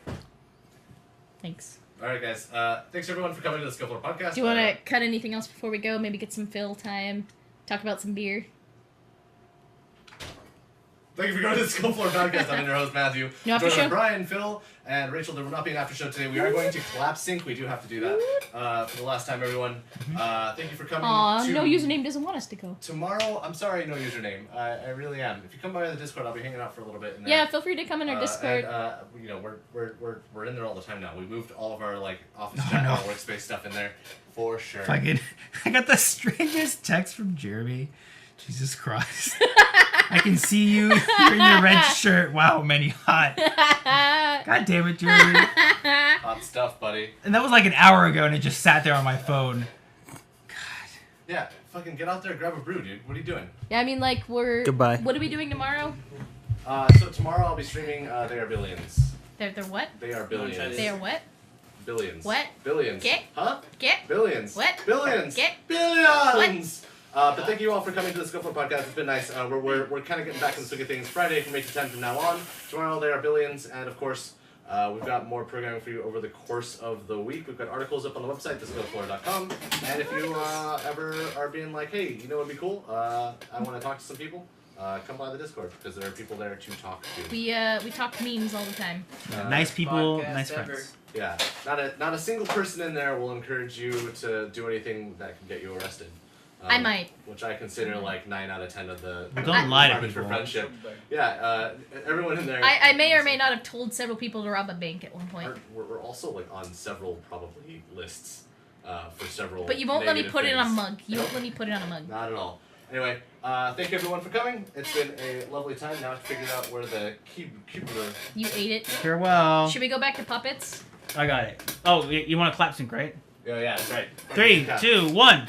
Thanks. All right, guys. Thanks everyone for coming to the Skillful Podcast. Do you want to cut anything else before we go? Maybe get some Phil time. Talk about some beer. Thank you for going to the Skillful Podcast. I'm your host Matthew. No after Joined by show? Brian, Phil, and Rachel. There will not be an after show today. We are going to collapse sync. We do have to do that for the last time, everyone. Thank you for coming. Aw, to no username doesn't want us to go. Tomorrow, I'm sorry, no username. I really am. If you come by the Discord, I'll be hanging out for a little bit. In there. Yeah, feel free to come in our Discord. And, you know, we're in there all the time now. We moved all of our like office Oh, chat no. and workspace stuff in there for sure. Fucking, I got the strangest text from Jeremy. Jesus Christ. I can see you. You're in your red shirt. Wow, many hot. God damn it, Jeremy. Hot stuff, buddy. And that was like an hour ago, and it just sat there on my phone. Yeah, fucking get out there, grab a brew, dude. What are you doing? Yeah, I mean, like, we're... Goodbye. What are we doing tomorrow? So tomorrow I'll be streaming. They are billions. They're what? They are billions. They are what? Billions. What? Billions. Get? Huh? Get? Billions. What? Billions. Get? Billions. But thank you all for coming to the Skillful Podcast. It's been nice. We're kind of getting back in the swing of things. Friday from 8 to 10 from now on. Tomorrow they are billions, and of course we've got more programming for you over the course of the week. We've got articles up on the website, theskillfloor.com. And if you ever are being like, hey, you know what would be cool? I want to talk to some people. Come by the Discord because there are people there to talk to. We talk memes all the time. Nice people, podcast nice ever. friends. Yeah, not a single person in there will encourage you to do anything that can get you arrested. I might. Which I consider like 9 out of 10 of the. Well, don't lie to requirements for people. friendship. Yeah, everyone in there. I may or may not have told several people to rob a bank at one point. We're also like on several probably lists for several. But you won't let me negative put it on a things. mug. You won't let me put it on a mug. Not at all. Anyway, thank you everyone for coming. It's been a lovely time. Now I've figured out where the cube. You ate it. Farewell. Should we go back to puppets? I got it. Oh, you want to clap sync, right? Yeah, that's right. 3, 2, 1.